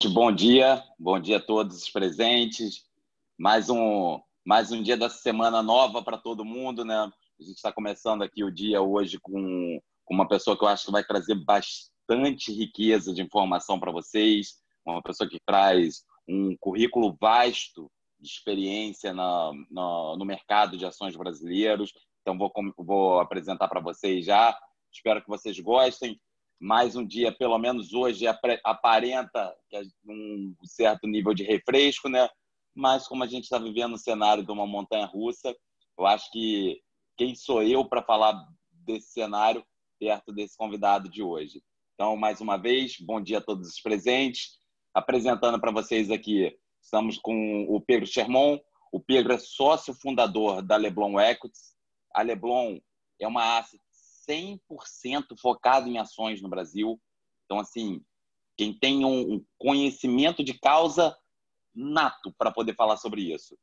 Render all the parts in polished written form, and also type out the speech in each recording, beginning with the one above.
Bom dia a todos os presentes. Mais um dia da semana nova para todo mundo, né? A gente está começando aqui o dia hoje com uma pessoa que eu acho que vai trazer bastante riqueza de informação para vocês, uma pessoa que traz um currículo vasto de experiência no mercado de ações brasileiros. Então, vou apresentar para vocês já. Espero que vocês gostem. Mais um dia, pelo menos hoje, aparenta que é um certo nível de refresco, né? Mas como a gente está vivendo um cenário de uma montanha-russa, eu acho que quem sou eu para falar desse cenário perto desse convidado de hoje? Então, mais uma vez, bom dia a todos os presentes. Apresentando para vocês aqui, estamos com o Pedro Sherman. O Pedro é sócio fundador da Leblon Equities. A Leblon é uma asset 100% focado em ações no Brasil. Então, assim, quem tem um conhecimento de causa nato para poder falar sobre isso.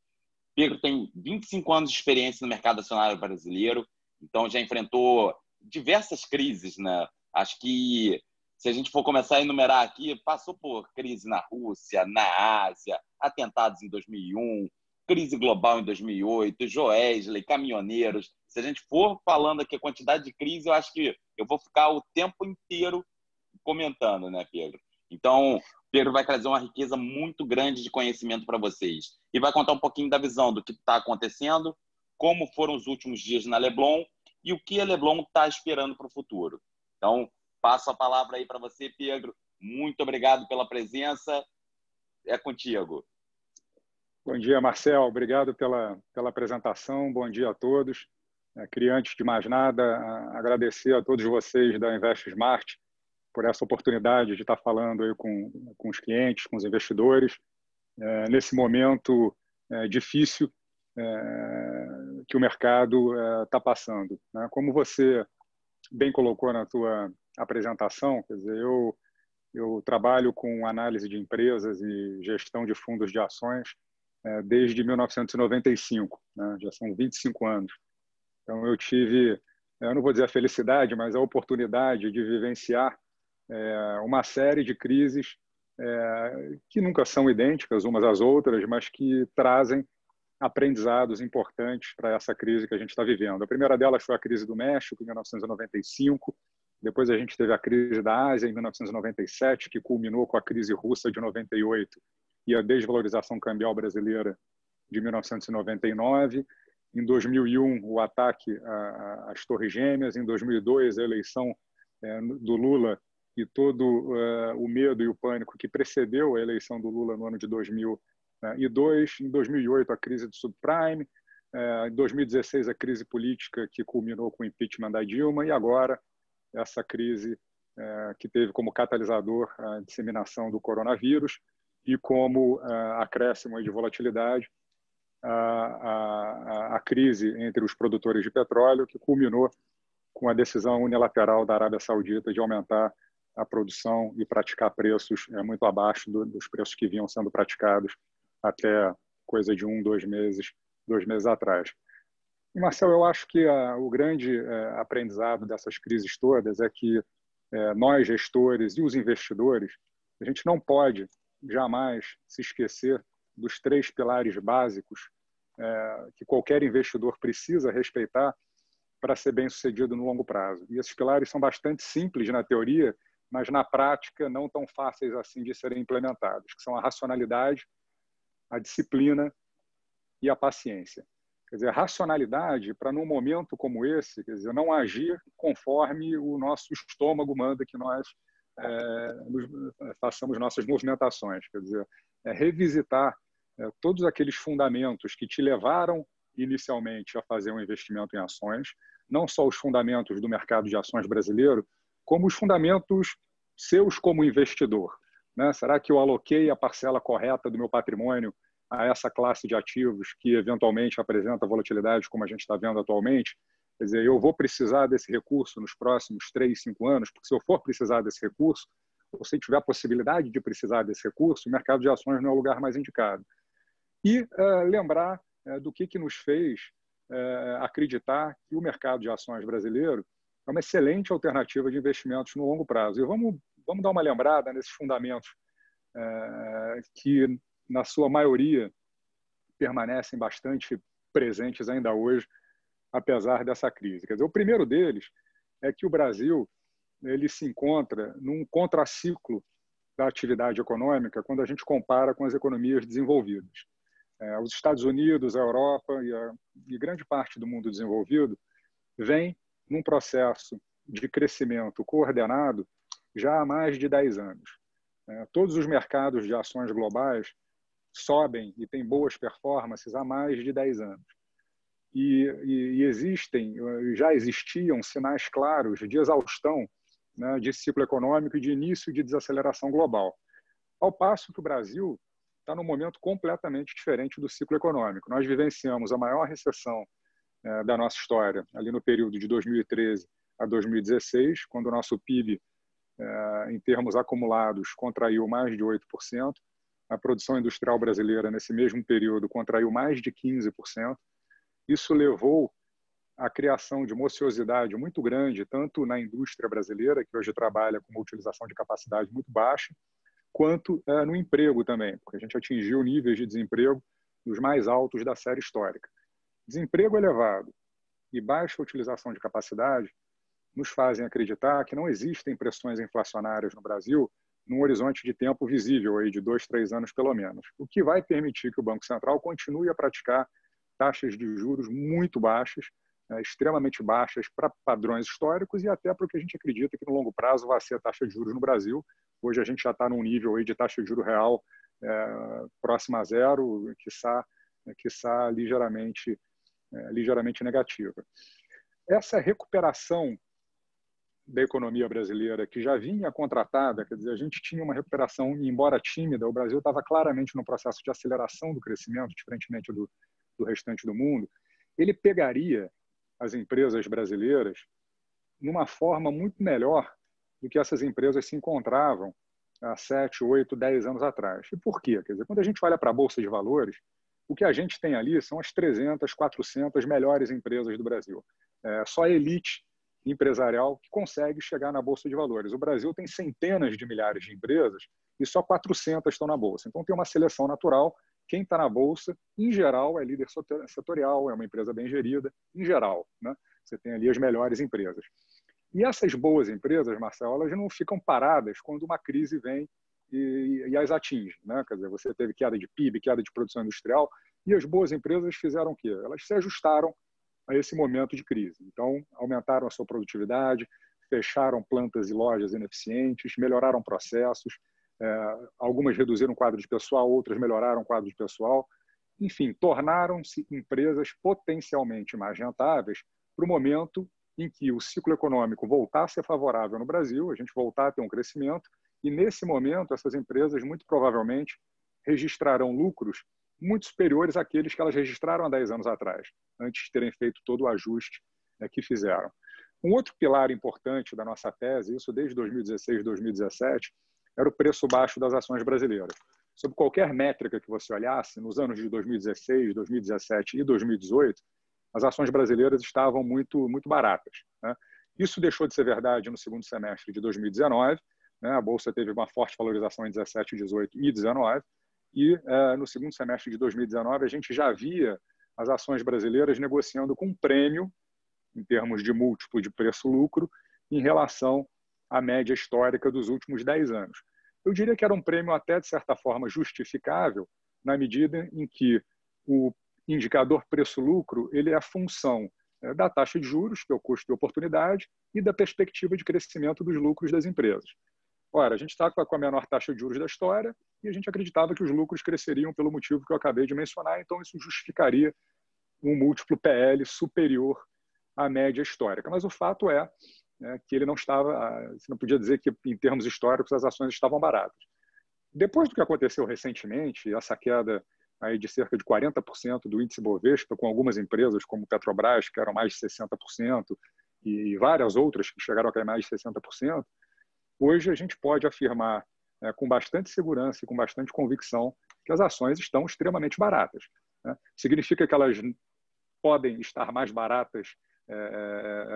Pedro tem 25 anos de experiência no mercado acionário brasileiro, então já enfrentou diversas crises, né? Acho que se a gente for começar a enumerar aqui, passou por crise na Rússia, na Ásia, atentados em 2001, crise global em 2008, Joesley, caminhoneiros. Se a gente for falando aqui a quantidade de crise, eu acho que eu vou ficar o tempo inteiro comentando, né, Pedro? Então, Pedro vai trazer uma riqueza muito grande de conhecimento para vocês e vai contar um pouquinho da visão do que está acontecendo, como foram os últimos dias na Leblon e o que a Leblon está esperando para o futuro. Então, passo a palavra aí para você, Pedro. Muito obrigado pela presença. É contigo. Bom dia, Marcel. Obrigado pela apresentação. Bom dia a todos. Queria, antes de mais nada, agradecer a todos vocês da Invest Smart por essa oportunidade de estar falando aí com os clientes, com os investidores, nesse momento difícil que o mercado está passando. Como você bem colocou na tua apresentação, quer dizer, eu trabalho com análise de empresas e gestão de fundos de ações desde 1995, né? Já são 25 anos. Então, eu tive, eu não vou dizer a felicidade, mas a oportunidade de vivenciar uma série de crises que nunca são idênticas umas às outras, mas que trazem aprendizados importantes para essa crise que a gente está vivendo. A primeira delas foi a crise do México, em 1995. Depois a gente teve a crise da Ásia, em 1997, que culminou com a crise russa de 98 e a desvalorização cambial brasileira de 1999. Em 2001, o ataque às Torres Gêmeas. Em 2002, a eleição do Lula e todo o medo e o pânico que precedeu a eleição do Lula no ano de 2002. Em 2008, a crise do subprime. Em 2016, a crise política que culminou com o impeachment da Dilma. E agora, essa crise que teve como catalisador a disseminação do coronavírus e como acréscimo de volatilidade, a crise entre os produtores de petróleo, que culminou com a decisão unilateral da Arábia Saudita de aumentar a produção e praticar preços muito abaixo dos preços que vinham sendo praticados até coisa de 2 meses atrás. E, Marcelo, eu acho que o grande aprendizado dessas crises todas é que nós, gestores e os investidores, a gente não pode jamais se esquecer dos 3 pilares básicos que qualquer investidor precisa respeitar para ser bem-sucedido no longo prazo. E esses pilares são bastante simples na teoria, mas na prática não tão fáceis assim de serem implementados, que são a racionalidade, a disciplina e a paciência. Quer dizer, a racionalidade para, num momento como esse, quer dizer, não agir conforme o nosso estômago manda que nós façamos nossas movimentações. Quer dizer, revisitar todos aqueles fundamentos que te levaram inicialmente a fazer um investimento em ações, não só os fundamentos do mercado de ações brasileiro, como os fundamentos seus como investidor. Né? Será que eu aloquei a parcela correta do meu patrimônio a essa classe de ativos que eventualmente apresenta volatilidade, como a gente está vendo atualmente? Quer dizer, eu vou precisar desse recurso nos próximos 3, 5 anos, porque se eu for precisar desse recurso, ou se tiver a possibilidade de precisar desse recurso, o mercado de ações não é o lugar mais indicado. E lembrar do que nos fez acreditar que o mercado de ações brasileiro é uma excelente alternativa de investimentos no longo prazo. E vamos dar uma lembrada nesses fundamentos que, na sua maioria, permanecem bastante presentes ainda hoje, apesar dessa crise. Quer dizer, o primeiro deles é que o Brasil ele se encontra num contraciclo da atividade econômica quando a gente compara com as economias desenvolvidas. Os Estados Unidos, a Europa e grande parte do mundo desenvolvido vem num processo de crescimento coordenado já há mais de 10 anos. Todos os mercados de ações globais sobem e têm boas performances há mais de 10 anos. E já existiam sinais claros de exaustão, né, de ciclo econômico e de início de desaceleração global. Ao passo que o Brasil está num momento completamente diferente do ciclo econômico. Nós vivenciamos a maior recessão da nossa história, ali no período de 2013 a 2016, quando o nosso PIB, em termos acumulados, contraiu mais de 8%. A produção industrial brasileira, nesse mesmo período, contraiu mais de 15%. Isso levou à criação de uma ociosidade muito grande, tanto na indústria brasileira, que hoje trabalha com uma utilização de capacidade muito baixa, quanto no emprego também, porque a gente atingiu níveis de desemprego dos mais altos da série histórica. Desemprego elevado e baixa utilização de capacidade nos fazem acreditar que não existem pressões inflacionárias no Brasil num horizonte de tempo visível, aí, de 2, 3 anos pelo menos, o que vai permitir que o Banco Central continue a praticar taxas de juros muito baixas, extremamente baixas para padrões históricos e até porque a gente acredita que no longo prazo vai ser a taxa de juros no Brasil. Hoje a gente já está num nível aí de taxa de juros real próxima a zero, quiçá ligeiramente negativa. Essa recuperação da economia brasileira, que já vinha contratada, quer dizer, a gente tinha uma recuperação, embora tímida, o Brasil estava claramente no processo de aceleração do crescimento, diferentemente do restante do mundo, ele pegaria as empresas brasileiras numa forma muito melhor do que essas empresas se encontravam há 7, 8, 10 anos atrás. E por quê? Quer dizer, quando a gente olha para a Bolsa de Valores, o que a gente tem ali são as 300, 400 melhores empresas do Brasil. Só a elite empresarial que consegue chegar na Bolsa de Valores. O Brasil tem centenas de milhares de empresas e só 400 estão na Bolsa. Então, tem uma seleção natural. Quem está na Bolsa, em geral, é líder setorial, é uma empresa bem gerida, em geral, né? Você tem ali as melhores empresas. E essas boas empresas, Marcelo, elas não ficam paradas quando uma crise vem e as atinge, né? Quer dizer, você teve queda de PIB, queda de produção industrial, e as boas empresas fizeram o quê? Elas se ajustaram a esse momento de crise. Então, aumentaram a sua produtividade, fecharam plantas e lojas ineficientes, melhoraram processos, algumas reduziram o quadro de pessoal, outras melhoraram o quadro de pessoal. Enfim, tornaram-se empresas potencialmente mais rentáveis para o momento em que o ciclo econômico voltar a ser favorável no Brasil, a gente voltar a ter um crescimento, e nesse momento essas empresas muito provavelmente registrarão lucros muito superiores àqueles que elas registraram há 10 anos atrás, antes de terem feito todo o ajuste que fizeram. Um outro pilar importante da nossa tese, isso desde 2016, 2017, era o preço baixo das ações brasileiras. Sob qualquer métrica que você olhasse, nos anos de 2016, 2017 e 2018, as ações brasileiras estavam muito baratas, né? Isso deixou de ser verdade no segundo semestre de 2019, né? A Bolsa teve uma forte valorização em 17, 18 e 19, e no segundo semestre de 2019 a gente já via as ações brasileiras negociando com um prêmio, em termos de múltiplo de preço-lucro, em relação à média histórica dos últimos 10 anos. Eu diria que era um prêmio até, de certa forma, justificável, na medida em que o indicador preço-lucro ele é a função da taxa de juros, que é o custo de oportunidade, e da perspectiva de crescimento dos lucros das empresas. Ora, a gente está com a menor taxa de juros da história e a gente acreditava que os lucros cresceriam pelo motivo que eu acabei de mencionar, então isso justificaria um múltiplo PL superior à média histórica. Mas o fato é que ele não estava, você não podia dizer que em termos históricos as ações estavam baratas. Depois do que aconteceu recentemente, essa queda aí de cerca de 40% do índice Bovespa, com algumas empresas como Petrobras, que eram mais de 60%, e várias outras que chegaram a cair mais de 60%, hoje a gente pode afirmar com bastante segurança e com bastante convicção que as ações estão extremamente baratas, né? Significa que elas podem estar mais baratas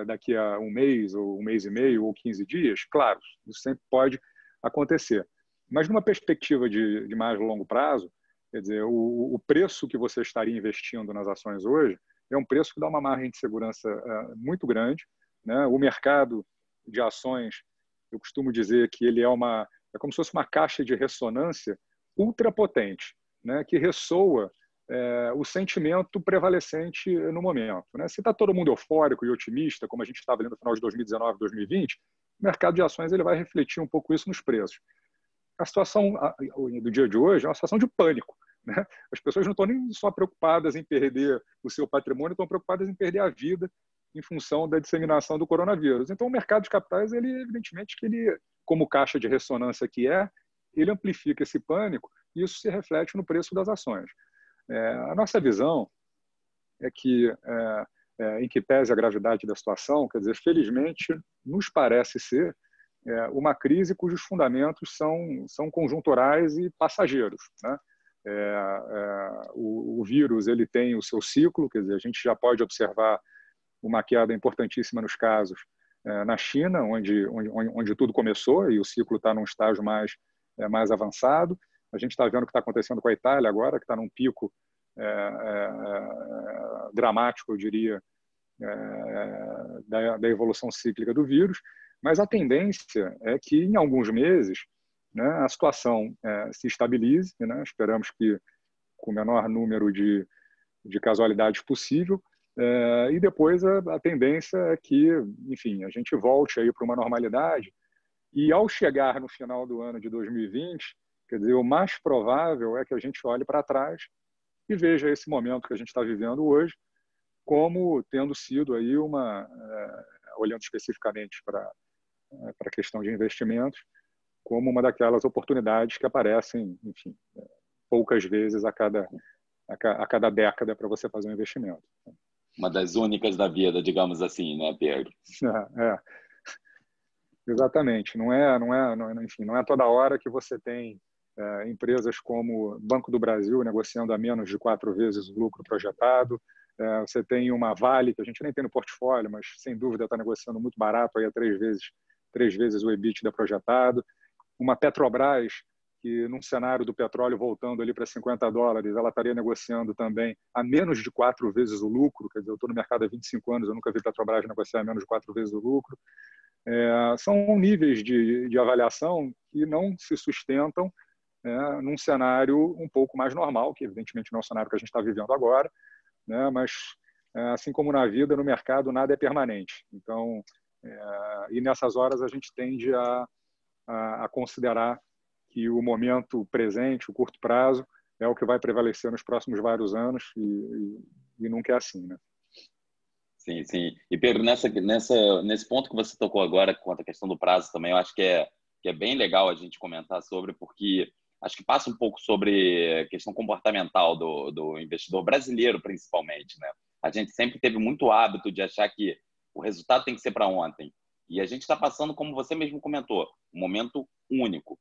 daqui a um mês, ou um mês e meio, ou 15 dias? Claro, isso sempre pode acontecer. Mas numa perspectiva de mais longo prazo, quer dizer, o preço que você estaria investindo nas ações hoje é um preço que dá uma margem de segurança muito grande, né? O mercado de ações, eu costumo dizer que ele é como se fosse uma caixa de ressonância ultra potente, né? Que ressoa o sentimento prevalecente no momento, né? Se está todo mundo eufórico e otimista, como a gente estava ali no final de 2019, 2020, o mercado de ações ele vai refletir um pouco isso nos preços. A situação do dia de hoje é uma situação de pânico, né? As pessoas não estão nem só preocupadas em perder o seu patrimônio, estão preocupadas em perder a vida em função da disseminação do coronavírus. Então, o mercado de capitais, ele evidentemente que ele, como caixa de ressonância que ele amplifica esse pânico e isso se reflete no preço das ações. A nossa visão é que, em que pese a gravidade da situação, quer dizer, felizmente, nos parece ser uma crise cujos fundamentos são conjunturais e passageiros, né? O vírus ele tem o seu ciclo, quer dizer, a gente já pode observar uma queda importantíssima nos casos na China, onde tudo começou e o ciclo está num estágio mais avançado. A gente está vendo o que está acontecendo com a Itália agora, que está num pico dramático, eu diria, da evolução cíclica do vírus, mas a tendência é que, em alguns meses, né, a situação se estabilize, né? Esperamos que com o menor número de casualidades possível, e depois a tendência é que, enfim, a gente volte aí para uma normalidade e, ao chegar no final do ano de 2020, quer dizer, o mais provável é que a gente olhe para trás e veja esse momento que a gente está vivendo hoje como tendo sido aí olhando especificamente para a questão de investimentos, como uma daquelas oportunidades que aparecem, enfim, poucas vezes a cada década para você fazer um investimento. Uma das únicas da vida, digamos assim, né, Pedro? Exatamente. Enfim, não é toda hora que você tem empresas como Banco do Brasil negociando a menos de 4 vezes o lucro projetado. Você tem uma Vale, que a gente nem tem no portfólio, mas sem dúvida está negociando muito barato, aí a 3 vezes o EBITDA projetado. Uma Petrobras, que num cenário do petróleo voltando ali para $50, ela estaria negociando também a menos de 4 vezes o lucro. Quer dizer, eu estou no mercado há 25 anos, eu nunca vi Petrobras negociar a menos de 4 vezes o lucro. São níveis de avaliação que não se sustentam num cenário um pouco mais normal, que evidentemente não é o cenário que a gente está vivendo agora, né? Mas, assim como na vida, no mercado, nada é permanente. Então, e nessas horas a gente tende a considerar que o momento presente, o curto prazo, é o que vai prevalecer nos próximos vários anos e nunca é assim, né? Sim, sim. E, Pedro, nesse ponto que você tocou agora, quanto à questão do prazo também, eu acho que é bem legal a gente comentar sobre, porque acho que passa um pouco sobre a questão comportamental do investidor brasileiro, principalmente, né? A gente sempre teve muito hábito de achar que o resultado tem que ser para ontem. E a gente está passando, como você mesmo comentou, um momento único,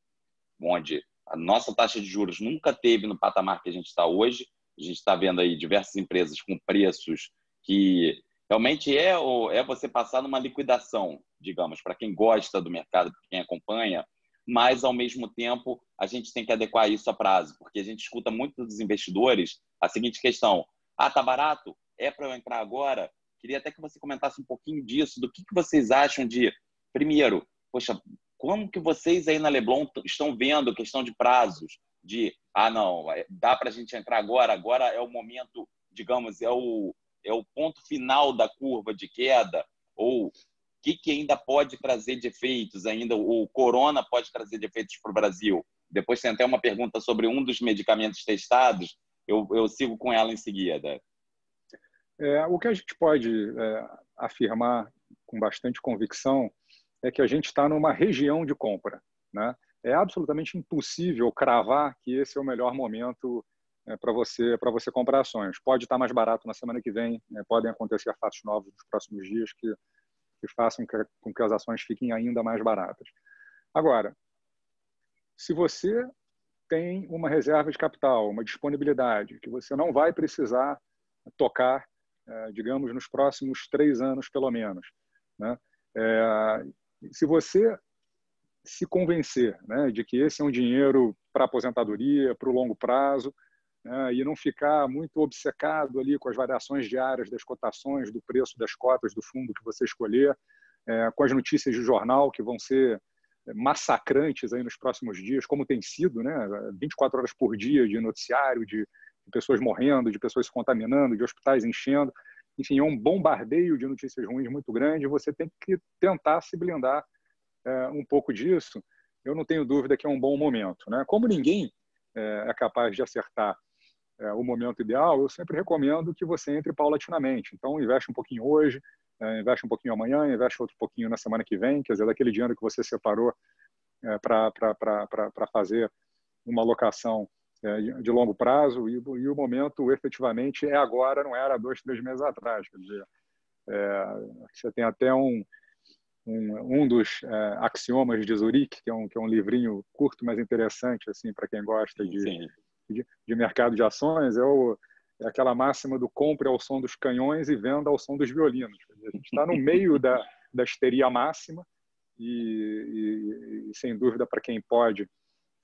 onde a nossa taxa de juros nunca teve no patamar que a gente está hoje. A gente está vendo aí diversas empresas com preços que realmente é você passar numa liquidação, digamos, para quem gosta do mercado, para quem acompanha, mas, ao mesmo tempo, a gente tem que adequar isso a prazo, porque a gente escuta muito dos investidores a seguinte questão: tá barato? É para eu entrar agora? Queria até que você comentasse um pouquinho disso, do que vocês acham de, primeiro, poxa, como que vocês aí na Leblon estão vendo a questão de prazos, de, não, dá para a gente entrar agora é o momento, digamos, é o ponto final da curva de queda, ou o que ainda pode trazer de efeitos, ainda o corona pode trazer de efeitos para o Brasil? Depois tem até uma pergunta sobre um dos medicamentos testados, eu sigo com ela em seguida. O que a gente pode afirmar com bastante convicção é que a gente está numa região de compra, né? É absolutamente impossível cravar que esse é o melhor momento para você comprar ações. Pode estar mais barato na semana que vem, podem acontecer fatos novos nos próximos dias que façam com que as ações fiquem ainda mais baratas. Agora, se você tem uma reserva de capital, uma disponibilidade que você não vai precisar tocar, digamos, nos próximos 3 anos, pelo menos, né? Se você se convencer, né, de que esse é um dinheiro para aposentadoria, para o longo prazo, né, e não ficar muito obcecado ali com as variações diárias das cotações, do preço das cotas do fundo que você escolher, com as notícias de jornal que vão ser massacrantes aí nos próximos dias, como tem sido, né, 24 horas por dia de noticiário, de pessoas morrendo, de pessoas se contaminando, de hospitais enchendo. Enfim, é um bombardeio de notícias ruins muito grande. Você tem que tentar se blindar um pouco disso. Eu não tenho dúvida que é um bom momento, né? Como ninguém é capaz de acertar o momento ideal, eu sempre recomendo que você entre paulatinamente. Então, investe um pouquinho hoje, investe um pouquinho amanhã, investe outro pouquinho na semana que vem, quer dizer, daquele dinheiro que você separou para fazer uma alocação de longo prazo, e o momento efetivamente é agora, não era 2, 3 meses atrás. Quer dizer, você tem até um dos axiomas de Zurique, que é um livrinho curto, mas interessante assim para quem gosta de mercado de ações, é aquela máxima do compre ao som dos canhões e venda ao som dos violinos. Quer dizer, a gente está no meio da histeria máxima e sem dúvida, para quem pode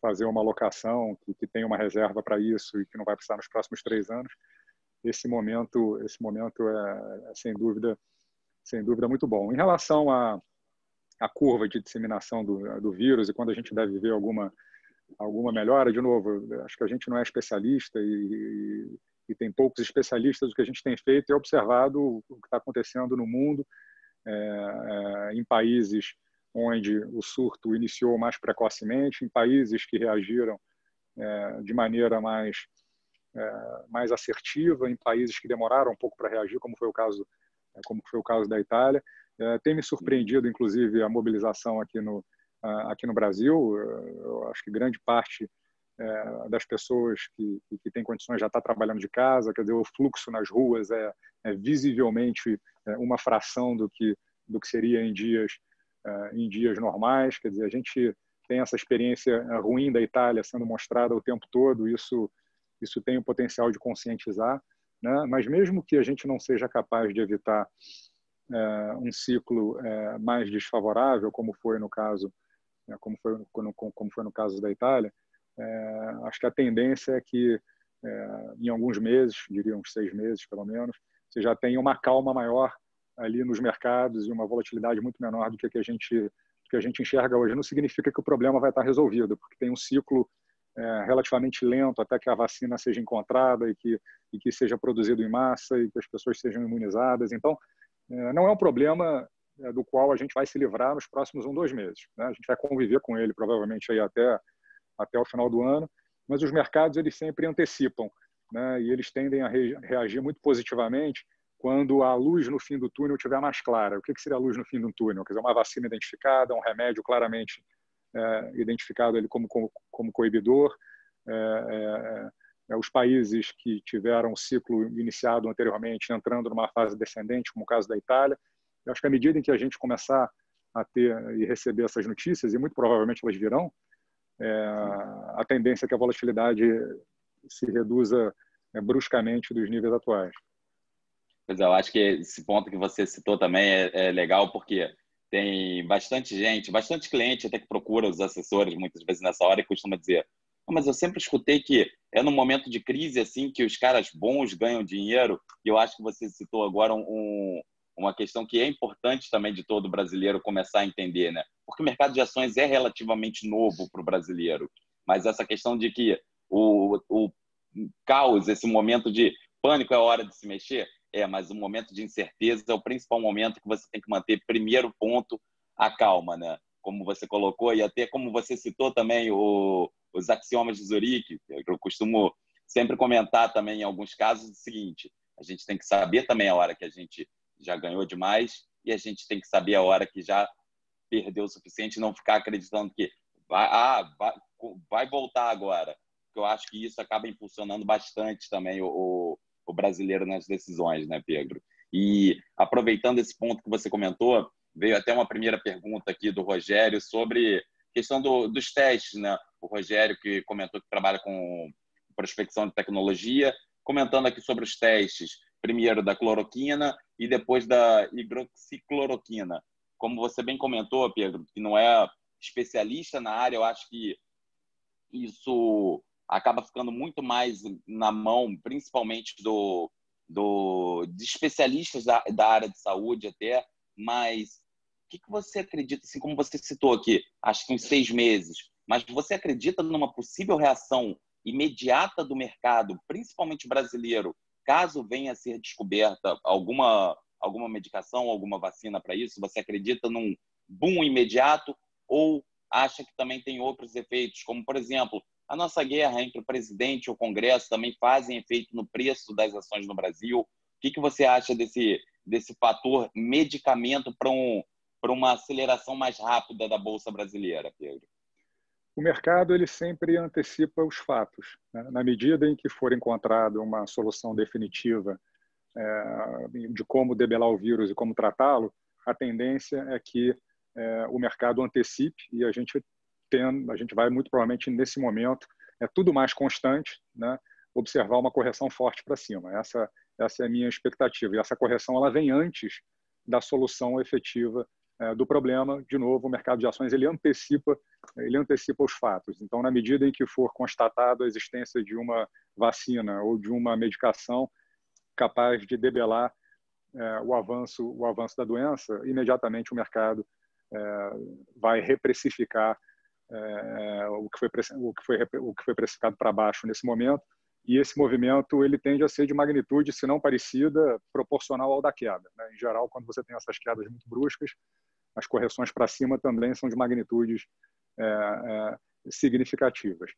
fazer uma alocação, que tem uma reserva para isso e que não vai precisar nos próximos 3 anos, esse momento é sem dúvida muito bom. Em relação à curva de disseminação do vírus e quando a gente deve ver alguma melhora, de novo, acho que a gente não é especialista e tem poucos especialistas. O que a gente tem feito é observado o que está acontecendo no mundo, em países onde o surto iniciou mais precocemente, em países que reagiram de maneira mais assertiva, em países que demoraram um pouco para reagir, como foi o caso da Itália. Tem me surpreendido, inclusive, a mobilização aqui no Brasil. Eu acho que grande parte das pessoas que têm condições já está trabalhando de casa, quer dizer, o fluxo nas ruas é visivelmente uma fração do que seria em dias normais. Quer dizer, a gente tem essa experiência ruim da Itália sendo mostrada o tempo todo. Isso tem o potencial de conscientizar, né? Mas mesmo que a gente não seja capaz de evitar um ciclo mais desfavorável, como foi no caso da Itália, acho que a tendência é que em alguns meses, diria uns 6 meses pelo menos, você já tenha uma calma maior ali nos mercados e uma volatilidade muito menor do que a gente enxerga hoje. Não significa que o problema vai estar resolvido, porque tem um ciclo relativamente lento até que a vacina seja encontrada e que seja produzido em massa e que as pessoas sejam imunizadas. Então, não é um problema do qual a gente vai se livrar nos próximos 1, 2 meses, né? A gente vai conviver com ele provavelmente aí até o final do ano, mas os mercados eles sempre antecipam, né? E eles tendem a reagir muito positivamente quando a luz no fim do túnel estiver mais clara. O que seria a luz no fim do túnel? Quer dizer, uma vacina identificada, um remédio claramente identificado ali como coibidor, os países que tiveram o ciclo iniciado anteriormente entrando numa fase descendente, como o caso da Itália. Eu acho que à medida em que a gente começar a ter e receber essas notícias, e muito provavelmente elas virão, a tendência é que a volatilidade se reduza bruscamente dos níveis atuais. Pois é, eu acho que esse ponto que você citou também é legal, porque tem bastante gente, bastante cliente até que procura os assessores muitas vezes nessa hora e costuma dizer: não, mas eu sempre escutei que é no momento de crise assim que os caras bons ganham dinheiro. E eu acho que você citou agora uma questão que é importante também de todo brasileiro começar a entender, né? Porque o mercado de ações é relativamente novo para o brasileiro, mas essa questão de que o caos, esse momento de pânico é a hora de se mexer, mas o momento de incerteza é o principal momento que você tem que manter, primeiro ponto, a calma, né? Como você colocou, e até como você citou também os axiomas de Zurique, eu costumo sempre comentar também em alguns casos o seguinte: a gente tem que saber também a hora que a gente já ganhou demais e a gente tem que saber a hora que já perdeu o suficiente e não ficar acreditando que vai voltar agora. Porque eu acho que isso acaba impulsionando bastante também o brasileiro nas decisões, né, Pedro? E aproveitando esse ponto que você comentou, veio até uma primeira pergunta aqui do Rogério sobre a questão dos testes, né? O Rogério, que comentou que trabalha com prospecção de tecnologia, comentando aqui sobre os testes, primeiro da cloroquina e depois da hidroxicloroquina. Como você bem comentou, Pedro, que não é especialista na área, eu acho que isso acaba ficando muito mais na mão, principalmente de especialistas da área de saúde até, mas o que você acredita, assim como você citou aqui, acho que uns 6 meses, mas você acredita numa possível reação imediata do mercado, principalmente brasileiro, caso venha a ser descoberta alguma medicação, alguma vacina para isso? Você acredita num boom imediato ou acha que também tem outros efeitos, como, por exemplo, a nossa guerra entre o presidente e o Congresso também fazem efeito no preço das ações no Brasil? O que você acha desse fator medicamento para uma aceleração mais rápida da Bolsa Brasileira, Pedro? O mercado ele sempre antecipa os fatos, né? Na medida em que for encontrada uma solução definitiva de como debelar o vírus e como tratá-lo, a tendência é que o mercado antecipe e a gente vai muito provavelmente nesse momento, tudo mais constante, né? Observar uma correção forte para cima. Essa é a minha expectativa. E essa correção ela vem antes da solução efetiva do problema. De novo, o mercado de ações ele antecipa os fatos. Então, na medida em que for constatado a existência de uma vacina ou de uma medicação capaz de debelar o avanço da doença, imediatamente o mercado vai reprecificar o que foi precificado para baixo nesse momento, e esse movimento ele tende a ser de magnitude, se não parecida, proporcional ao da queda, né? Em geral, quando você tem essas quedas muito bruscas, as correções para cima também são de magnitudes significativas.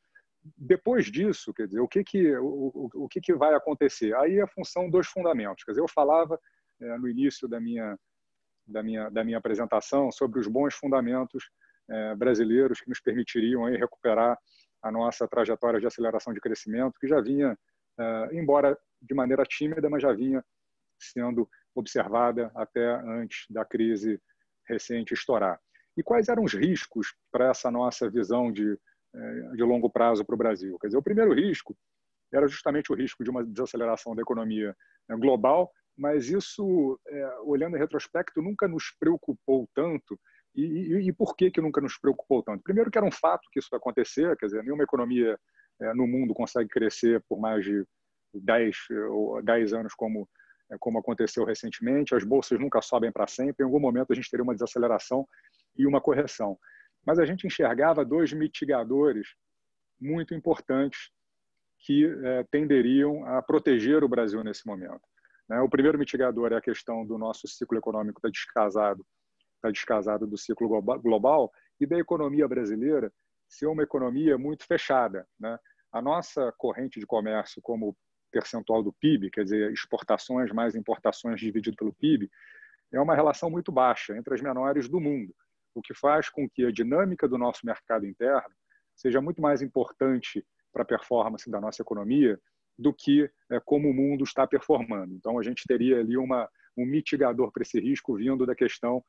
Depois disso, quer dizer, o que vai acontecer? Aí é a função dos fundamentos. Quer dizer, eu falava no início da minha apresentação sobre os bons fundamentos brasileiros que nos permitiriam aí recuperar a nossa trajetória de aceleração de crescimento, que já vinha, embora de maneira tímida, mas já vinha sendo observada até antes da crise recente estourar. E quais eram os riscos para essa nossa visão de longo prazo para o Brasil? Quer dizer, o primeiro risco era justamente o risco de uma desaceleração da economia global, mas isso, olhando em retrospecto, nunca nos preocupou tanto. E por que nunca nos preocupou tanto? Primeiro que era um fato que isso ia acontecer, quer dizer, nenhuma economia no mundo consegue crescer por mais de 10 anos como aconteceu recentemente, as bolsas nunca sobem para sempre, em algum momento a gente teria uma desaceleração e uma correção. Mas a gente enxergava 2 mitigadores muito importantes que tenderiam a proteger o Brasil nesse momento. O primeiro mitigador é a questão do nosso ciclo econômico estar descasado do ciclo global e da economia brasileira ser uma economia muito fechada, né? A nossa corrente de comércio como percentual do PIB, quer dizer, exportações mais importações dividido pelo PIB, é uma relação muito baixa, entre as menores do mundo, o que faz com que a dinâmica do nosso mercado interno seja muito mais importante para a performance da nossa economia do que como o mundo está performando. Então, a gente teria ali um mitigador para esse risco vindo da questão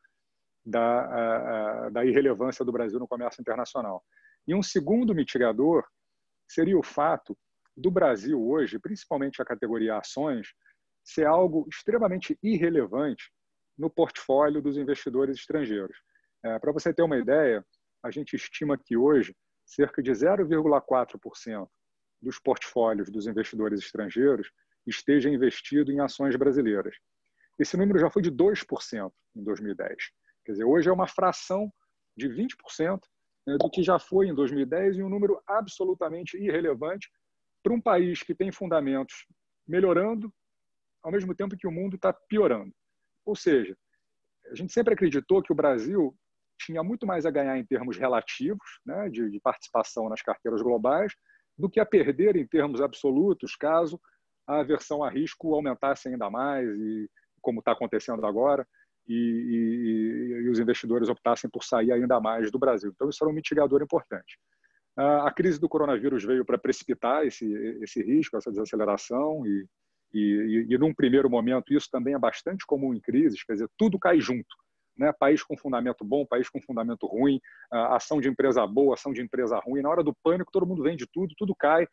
da irrelevância do Brasil no comércio internacional. E um segundo mitigador seria o fato do Brasil hoje, principalmente a categoria ações, ser algo extremamente irrelevante no portfólio dos investidores estrangeiros. Para você ter uma ideia, a gente estima que hoje cerca de 0,4% dos portfólios dos investidores estrangeiros esteja investido em ações brasileiras. Esse número já foi de 2% em 2010. Quer dizer, hoje é uma fração de 20% do que já foi em 2010 e um número absolutamente irrelevante para um país que tem fundamentos melhorando, ao mesmo tempo que o mundo está piorando. Ou seja, a gente sempre acreditou que o Brasil tinha muito mais a ganhar em termos relativos, né, de participação nas carteiras globais, do que a perder em termos absolutos, caso a aversão a risco aumentasse ainda mais, e como está acontecendo agora, e os investidores optassem por sair ainda mais do Brasil. Então, isso era um mitigador importante. A crise do coronavírus veio para precipitar esse risco, essa desaceleração, e num primeiro momento isso também é bastante comum em crises, quer dizer, tudo cai junto, né? País com fundamento bom, país com fundamento ruim, ação de empresa boa, ação de empresa ruim. Na hora do pânico, todo mundo vende tudo cai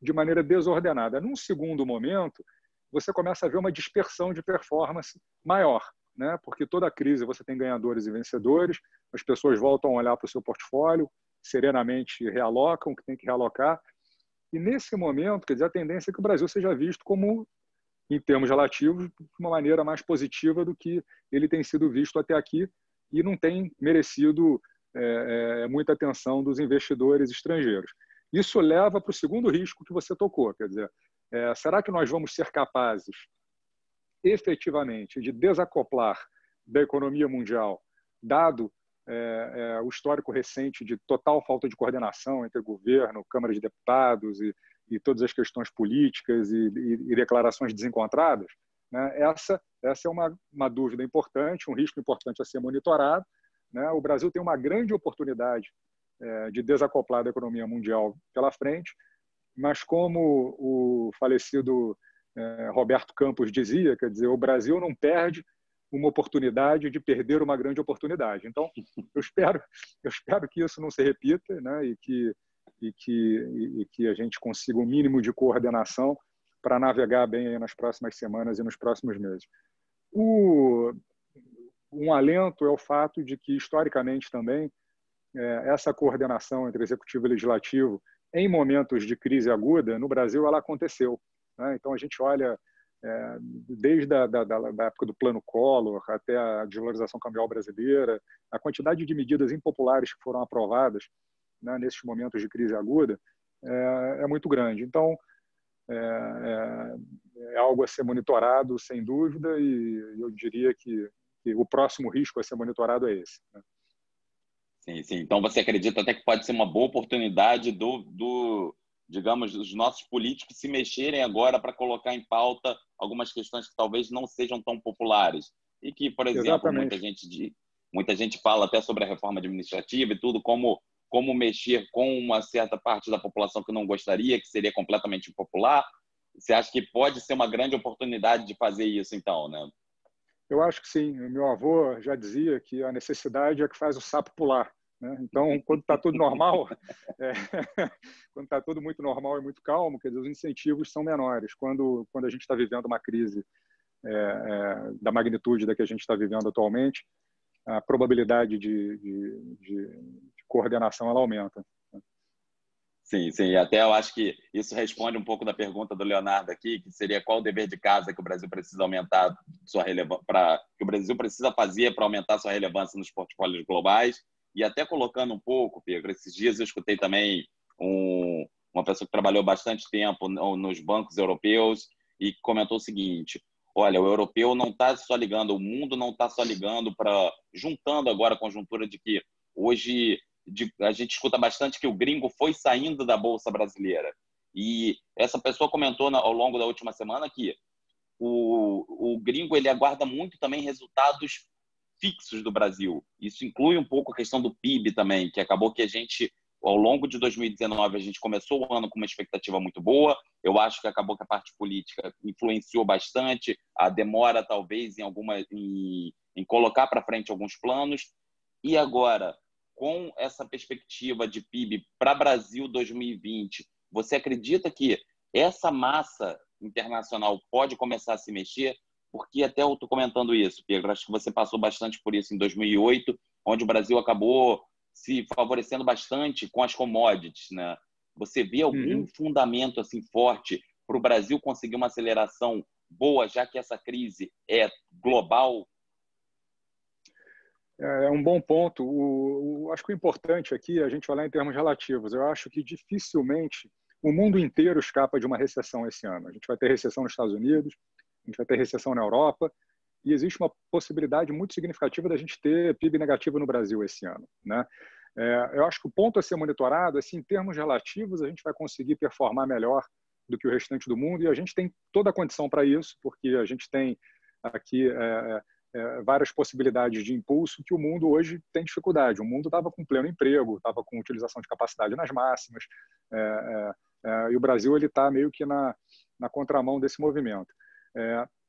de maneira desordenada. Num segundo momento, você começa a ver uma dispersão de performance maior, né? Porque toda crise você tem ganhadores e vencedores, as pessoas voltam a olhar para o seu portfólio, serenamente realocam o que tem que realocar. E nesse momento, quer dizer, a tendência é que o Brasil seja visto como, em termos relativos, de uma maneira mais positiva do que ele tem sido visto até aqui e não tem merecido muita atenção dos investidores estrangeiros. Isso leva para o segundo risco que você tocou, quer dizer, será que nós vamos ser capazes, efetivamente, de desacoplar da economia mundial, dado o histórico recente de total falta de coordenação entre governo, Câmara de Deputados e todas as questões políticas e declarações desencontradas? Né? Essa é uma dúvida importante, um risco importante a ser monitorado. Né? O Brasil tem uma grande oportunidade de desacoplar da economia mundial pela frente, mas como o falecido Roberto Campos dizia, quer dizer, o Brasil não perde uma oportunidade de perder uma grande oportunidade. Então, eu espero que isso não se repita, né? e que a gente consiga um mínimo de coordenação para navegar bem aí nas próximas semanas e nos próximos meses. Um alento é o fato de que, historicamente também, essa coordenação entre executivo e legislativo em momentos de crise aguda, no Brasil, ela aconteceu. Né? Então, a gente olha desde a da época do Plano Collor até a desvalorização cambial brasileira, a quantidade de medidas impopulares que foram aprovadas, né, nesses momentos de crise aguda é muito grande. Então, é algo a ser monitorado, sem dúvida, e eu diria que o próximo risco a ser monitorado é esse. Né? Sim, sim. Então, você acredita até que pode ser uma boa oportunidade digamos, dos nossos políticos se mexerem agora para colocar em pauta algumas questões que talvez não sejam tão populares e que, por exemplo, muita gente fala até sobre a reforma administrativa e tudo, como mexer com uma certa parte da população que não gostaria, que seria completamente impopular. Você acha que pode ser uma grande oportunidade de fazer isso, então, né? Eu acho que sim. O meu avô já dizia que a necessidade é que faz o sapo pular. Né? Então, quando está tudo normal, quando está tudo muito normal e muito calmo, quer dizer, os incentivos são menores. Quando a gente está vivendo uma crise da magnitude da que a gente está vivendo atualmente, a probabilidade de coordenação ela aumenta. Sim, sim. Até eu acho que isso responde um pouco da pergunta do Leonardo aqui, que seria qual o dever de casa que o Brasil precisa aumentar sua relevância, que o Brasil precisa fazer para aumentar sua relevância nos portfólios globais. E até colocando um pouco, Pedro, esses dias eu escutei também uma pessoa que trabalhou bastante tempo nos bancos europeus e comentou o seguinte: olha, o europeu não está só ligando, o mundo não está só ligando juntando agora a conjuntura de que hoje a gente escuta bastante que o gringo foi saindo da Bolsa Brasileira. E essa pessoa comentou ao longo da última semana que o gringo ele aguarda muito também resultados fixos do Brasil. Isso inclui um pouco a questão do PIB também, que acabou que a gente, ao longo de 2019, a gente começou o ano com uma expectativa muito boa. Eu acho que acabou que a parte política influenciou bastante, a demora talvez em colocar para frente alguns planos. E agora, com essa perspectiva de PIB para Brasil 2020, você acredita que essa massa internacional pode começar a se mexer? Porque até eu estou comentando isso, Pedro, acho que você passou bastante por isso em 2008, onde o Brasil acabou se favorecendo bastante com as commodities, né? Você vê algum fundamento assim forte para o Brasil conseguir uma aceleração boa, já que essa crise é global? É um bom ponto. Acho que o importante aqui é a gente falar em termos relativos. Eu acho que dificilmente o mundo inteiro escapa de uma recessão esse ano. A gente vai ter recessão nos Estados Unidos, a gente vai ter recessão na Europa, e existe uma possibilidade muito significativa da gente ter PIB negativo no Brasil esse ano. Né? Eu acho que o ponto a ser monitorado é se, em termos relativos, a gente vai conseguir performar melhor do que o restante do mundo, e a gente tem toda a condição para isso, porque a gente tem aqui várias possibilidades de impulso que o mundo hoje tem dificuldade. O mundo estava com pleno emprego, estava com utilização de capacidade nas máximas, e o Brasil está meio que na contramão desse movimento.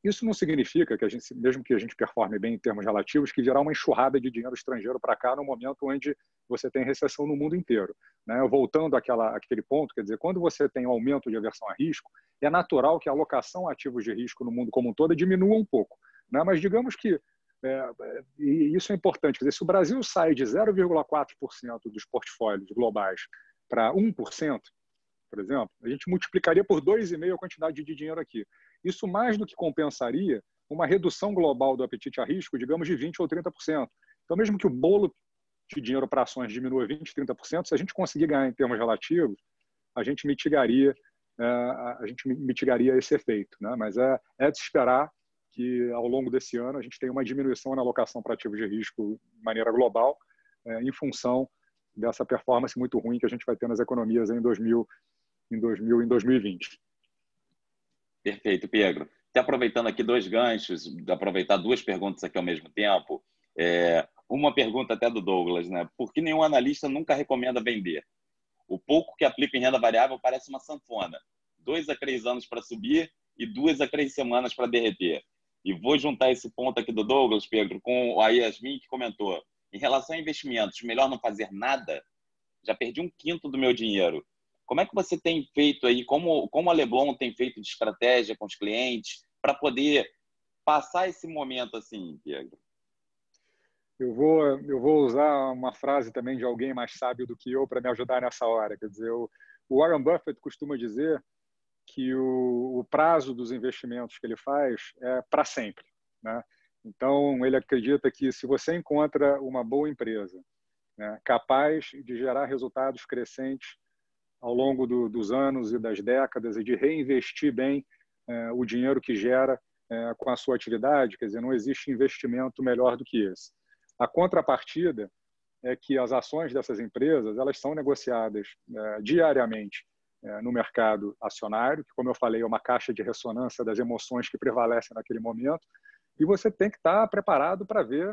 Isso não significa que mesmo que a gente performe bem em termos relativos, que virá uma enxurrada de dinheiro estrangeiro para cá no momento onde você tem recessão no mundo inteiro. Né? Voltando àquele ponto, quer dizer, quando você tem um aumento de aversão a risco, é natural que a alocação a ativos de risco no mundo como um todo diminua um pouco. Né? Mas digamos que e isso é importante. Quer dizer, se o Brasil sai de 0,4% dos portfólios globais para 1%, por exemplo, a gente multiplicaria por 2,5 a quantidade de dinheiro aqui. Isso mais do que compensaria uma redução global do apetite a risco, digamos, de 20% ou 30%. Então, mesmo que o bolo de dinheiro para ações diminua 20%, 30%, se a gente conseguir ganhar em termos relativos, a gente mitigaria esse efeito, né? Mas é de se esperar que, ao longo desse ano, a gente tenha uma diminuição na alocação para ativos de risco de maneira global, em função dessa performance muito ruim que a gente vai ter nas economias em 2020. Perfeito, Pedro. Até aproveitando aqui dois ganchos, aproveitar duas perguntas aqui ao mesmo tempo. Uma pergunta até do Douglas, né? Por que nenhum analista nunca recomenda vender? O pouco que aplica em renda variável parece uma sanfona. 2 a 3 anos para subir e 2 a 3 semanas para derreter. E vou juntar esse ponto aqui do Douglas, Pedro, com a Yasmin, que comentou. Em relação a investimentos, melhor não fazer nada? Já perdi 1/5 do meu dinheiro. Como é que você tem feito aí, como a Leblon tem feito de estratégia com os clientes para poder passar esse momento assim, Pedro? Eu vou usar uma frase também de alguém mais sábio do que eu para me ajudar nessa hora. Quer dizer, o Warren Buffett costuma dizer que o prazo dos investimentos que ele faz é para sempre, né? Então, ele acredita que se você encontra uma boa empresa, né, capaz de gerar resultados crescentes ao longo dos anos e das décadas e de reinvestir bem o dinheiro que gera com a sua atividade, quer dizer, não existe investimento melhor do que esse. A contrapartida é que as ações dessas empresas elas são negociadas diariamente no mercado acionário, que, como eu falei, é uma caixa de ressonância das emoções que prevalecem naquele momento, e você tem que estar preparado para ver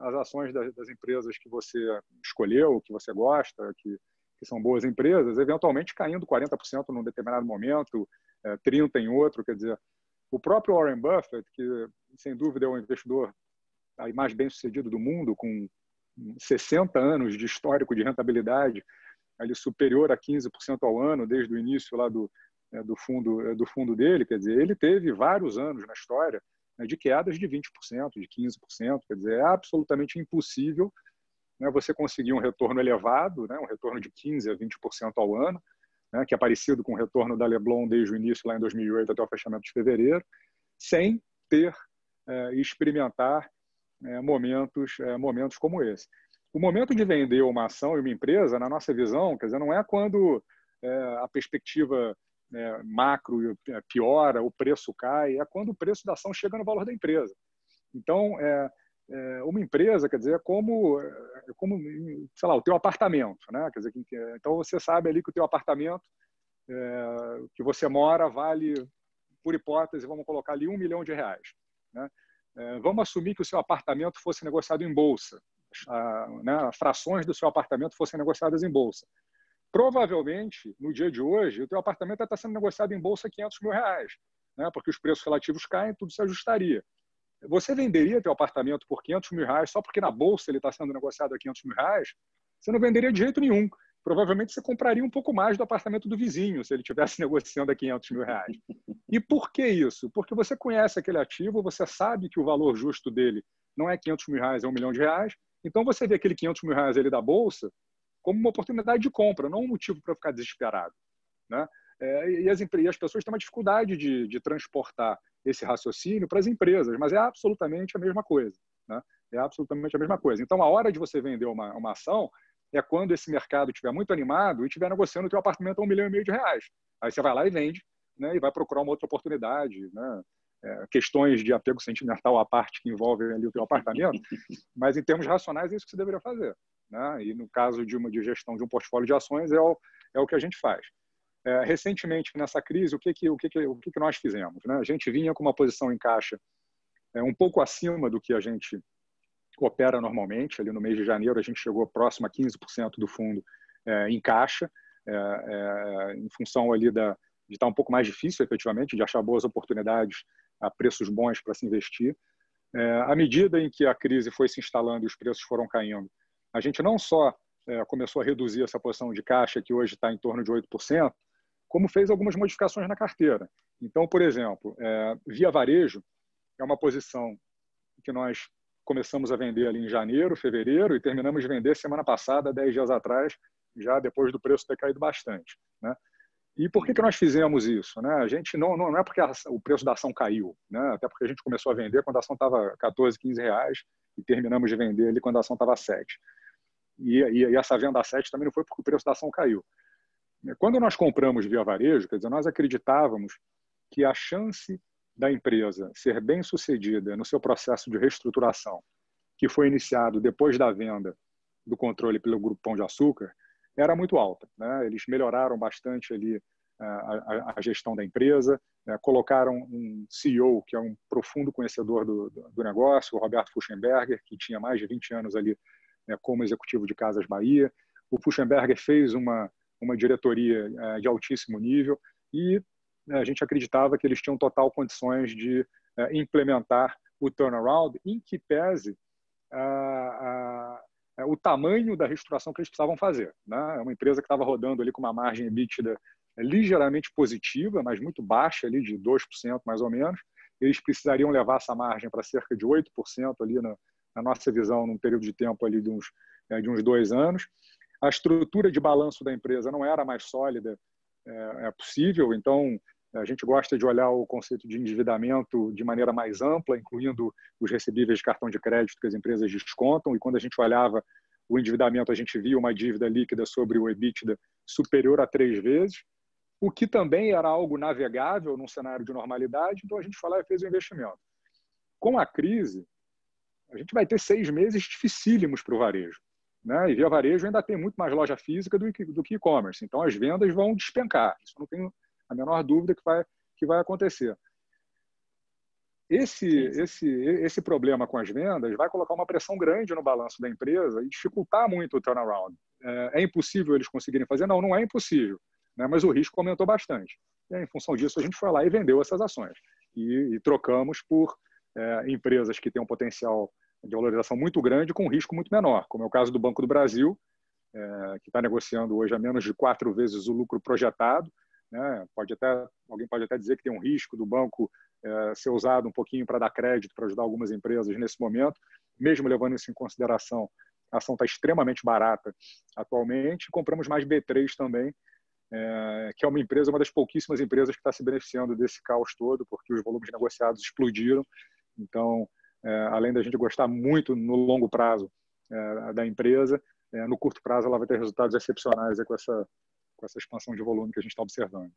as ações das empresas que você escolheu, que você gosta, que são boas empresas, eventualmente caindo 40% num determinado momento, 30% em outro. Quer dizer, o próprio Warren Buffett, que sem dúvida é o investidor mais bem-sucedido do mundo, com 60 anos de histórico de rentabilidade, ali superior a 15% ao ano, desde o início lá do fundo dele. Quer dizer, ele teve vários anos na história de quedas de 20%, de 15%. Quer dizer, é absolutamente impossível você conseguir um retorno elevado, um retorno de 15% a 20% ao ano, que é parecido com o retorno da Leblon desde o início, lá em 2008 até o fechamento de fevereiro, sem ter e experimentar momentos como esse. O momento de vender uma ação e uma empresa, na nossa visão, quer dizer, não é quando a perspectiva macro piora, o preço cai, é quando o preço da ação chega no valor da empresa. Então, uma empresa, quer dizer, é como sei lá, o teu apartamento, né? Quer dizer, então você sabe ali que o teu apartamento que você mora vale, por hipótese, vamos colocar ali R$1 milhão, né? Vamos assumir que o seu apartamento fosse negociado em bolsa, frações do seu apartamento fossem negociadas em bolsa. Provavelmente, no dia de hoje, o teu apartamento está sendo negociado em bolsa R$500 mil, né? Porque os preços relativos caem, tudo se ajustaria. Você venderia teu apartamento por R$500 mil só porque na bolsa ele está sendo negociado a R$500 mil? Você não venderia de jeito nenhum. Provavelmente você compraria um pouco mais do apartamento do vizinho se ele estivesse negociando a R$500 mil. E por que isso? Porque você conhece aquele ativo, você sabe que o valor justo dele não é R$500 mil, é R$1 milhão. Então você vê aquele R$500 mil ali da bolsa como uma oportunidade de compra, não um motivo para ficar desesperado, né? E as pessoas têm uma dificuldade de transportar esse raciocínio para as empresas, mas é absolutamente a mesma coisa, né? É absolutamente a mesma coisa. Então, a hora de você vender uma ação é quando esse mercado estiver muito animado e estiver negociando o teu apartamento a R$1,5 milhão. Aí você vai lá e vende, né? E vai procurar uma outra oportunidade, né? Questões de apego sentimental à parte que envolvem ali o teu apartamento, mas em termos racionais é isso que você deveria fazer, né? E no caso de gestão de um portfólio de ações é o que a gente faz. Recentemente, nessa crise, o que nós fizemos, né? A gente vinha com uma posição em caixa um pouco acima do que a gente opera normalmente. Ali no mês de janeiro, a gente chegou próximo a 15% do fundo em caixa, em função ali de estar um pouco mais difícil, efetivamente, de achar boas oportunidades a preços bons para se investir. À medida em que a crise foi se instalando e os preços foram caindo, a gente não só começou a reduzir essa posição de caixa, que hoje está em torno de 8%, como fez algumas modificações na carteira. Então, por exemplo, via varejo, é uma posição que nós começamos a vender ali em janeiro, fevereiro, e terminamos de vender semana passada, 10 dias atrás, já depois do preço ter caído bastante, né? E por que nós fizemos isso, né? A gente não é porque o preço da ação caiu, né? Até porque a gente começou a vender quando a ação estava 14, 15 reais e terminamos de vender ali quando a ação estava 7. E essa venda a 7 também não foi porque o preço da ação caiu. Quando nós compramos via varejo, quer dizer, nós acreditávamos que a chance da empresa ser bem sucedida no seu processo de reestruturação, que foi iniciado depois da venda do controle pelo Grupo Pão de Açúcar, era muito alta, né? Eles melhoraram bastante ali a gestão da empresa, né? Colocaram um CEO que é um profundo conhecedor do negócio, o Roberto Fuchsenberger, que tinha mais de 20 anos ali, né, como executivo de Casas Bahia. O Fuchsenberger fez uma diretoria de altíssimo nível e a gente acreditava que eles tinham total condições de implementar o turnaround, em que pese o tamanho da reestruturação que eles precisavam fazer, né? É uma empresa que estava rodando ali com uma margem EBITDA ligeiramente positiva, mas muito baixa, ali de 2% mais ou menos. Eles precisariam levar essa margem para cerca de 8% ali na nossa visão, num período de tempo ali de uns 2 anos. A estrutura de balanço da empresa não era mais sólida possível, então a gente gosta de olhar o conceito de endividamento de maneira mais ampla, incluindo os recebíveis de cartão de crédito que as empresas descontam, e quando a gente olhava o endividamento, a gente via uma dívida líquida sobre o EBITDA superior a 3 vezes, o que também era algo navegável num cenário de normalidade, então a gente foi lá e fez o investimento. Com a crise, a gente vai ter 6 meses dificílimos para o varejo, né? E via varejo ainda tem muito mais loja física do que e-commerce, então as vendas vão despencar, isso não tenho a menor dúvida que vai acontecer. Esse problema com as vendas vai colocar uma pressão grande no balanço da empresa e dificultar muito o turnaround. É impossível eles conseguirem fazer? Não, não é impossível, né? Mas o risco aumentou bastante. E, em função disso, a gente foi lá e vendeu essas ações. E trocamos por empresas que têm um potencial de valorização muito grande com um risco muito menor, como é o caso do Banco do Brasil, que está negociando hoje a menos de 4 vezes o lucro projetado, né? Alguém pode até dizer que tem um risco do banco ser usado um pouquinho para dar crédito, para ajudar algumas empresas nesse momento. Mesmo levando isso em consideração, a ação está extremamente barata atualmente. Compramos mais B3 também, que é uma das pouquíssimas empresas que está se beneficiando desse caos todo, porque os volumes negociados explodiram. Então, além da gente gostar muito no longo prazo da empresa, no curto prazo ela vai ter resultados excepcionais com essa expansão de volume que a gente está observando.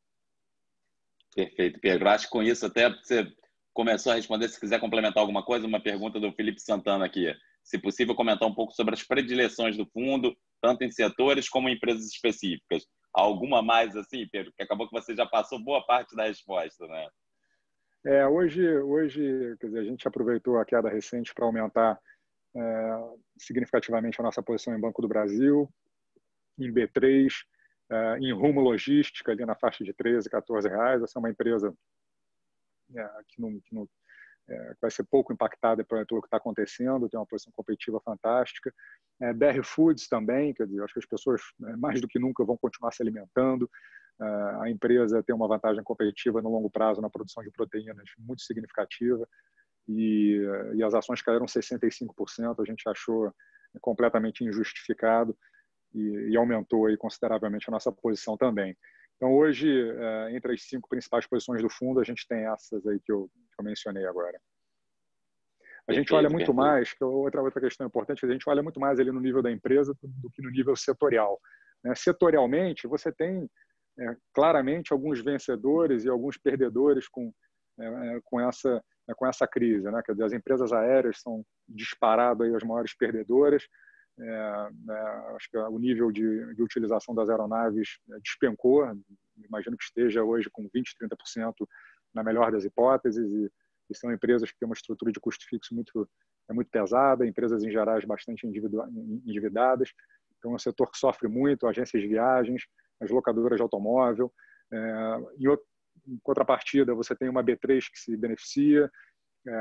Perfeito, Pedro. Acho que com isso até você começou a responder. Se quiser complementar alguma coisa, uma pergunta do Felipe Santana aqui. Se possível, comentar um pouco sobre as predileções do fundo, tanto em setores como em empresas específicas. Alguma mais assim, Pedro? Que acabou que você já passou boa parte da resposta, né? Hoje, quer dizer, a gente aproveitou a queda recente para aumentar significativamente a nossa posição em Banco do Brasil, em B3, em Rumo Logística, ali na faixa de 13, 14 reais. Essa é uma empresa que vai ser pouco impactada pelo que está acontecendo, tem uma posição competitiva fantástica. BR Foods também, quer dizer, acho que as pessoas mais do que nunca vão continuar se alimentando. A empresa tem uma vantagem competitiva no longo prazo na produção de proteínas muito significativa e as ações caíram 65%, a gente achou completamente injustificado e aumentou aí consideravelmente a nossa posição também. Então, hoje, entre as 5 principais posições do fundo, a gente tem essas aí que eu mencionei agora. A gente olha muito mais, que outra questão importante, a gente olha muito mais ali no nível da empresa do que no nível setorial, né? Setorialmente, você tem claramente alguns vencedores e alguns perdedores com essa crise, né? Quer dizer, as empresas aéreas são disparado aí as maiores perdedoras. Acho que o nível de utilização das aeronaves despencou, imagino que esteja hoje com 20%, 30% na melhor das hipóteses, e são empresas que têm uma estrutura de custo fixo muito pesada, empresas em gerais bastante endividadas, então é um setor que sofre muito, agências de viagens, as locadoras de automóvel. Em contrapartida, você tem uma B3 que se beneficia,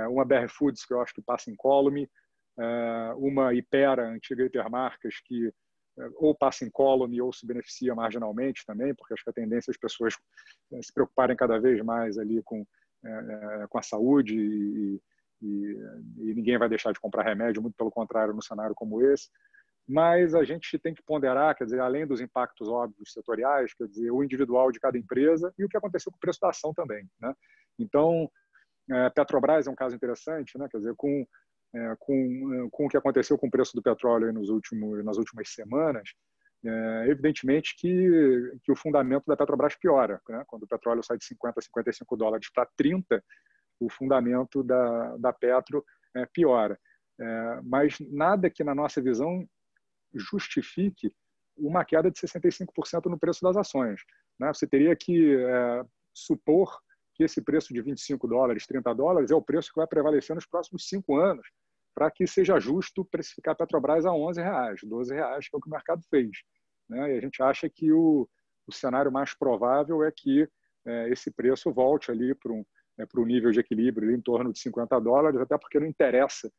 uma BR Foods que eu acho que passa incólume, uma Ipera, antiga Hipermarcas, que ou passa incólume ou se beneficia marginalmente também, porque acho que a tendência é as pessoas se preocuparem cada vez mais ali com a saúde e ninguém vai deixar de comprar remédio, muito pelo contrário, num cenário como esse. Mas a gente tem que ponderar, quer dizer, além dos impactos óbvios setoriais, quer dizer, o individual de cada empresa e o que aconteceu com o preço da ação também, né? Então, Petrobras é um caso interessante, né? Quer dizer, com o que aconteceu com o preço do petróleo nas últimas semanas, evidentemente que o fundamento da Petrobras piora, né? Quando o petróleo sai de 50 a 55 dólares para 30, o fundamento da Petro piora. Mas nada que, na nossa visão, justifique uma queda de 65% no preço das ações, né? Você teria que supor que esse preço de 25 dólares, 30 dólares, é o preço que vai prevalecer nos próximos 5 anos, para que seja justo precificar a Petrobras a R$11, R$12, que é o que o mercado fez, né? E a gente acha que o cenário mais provável é que esse preço volte ali para um nível de equilíbrio ali em torno de 50 dólares, até porque não interessa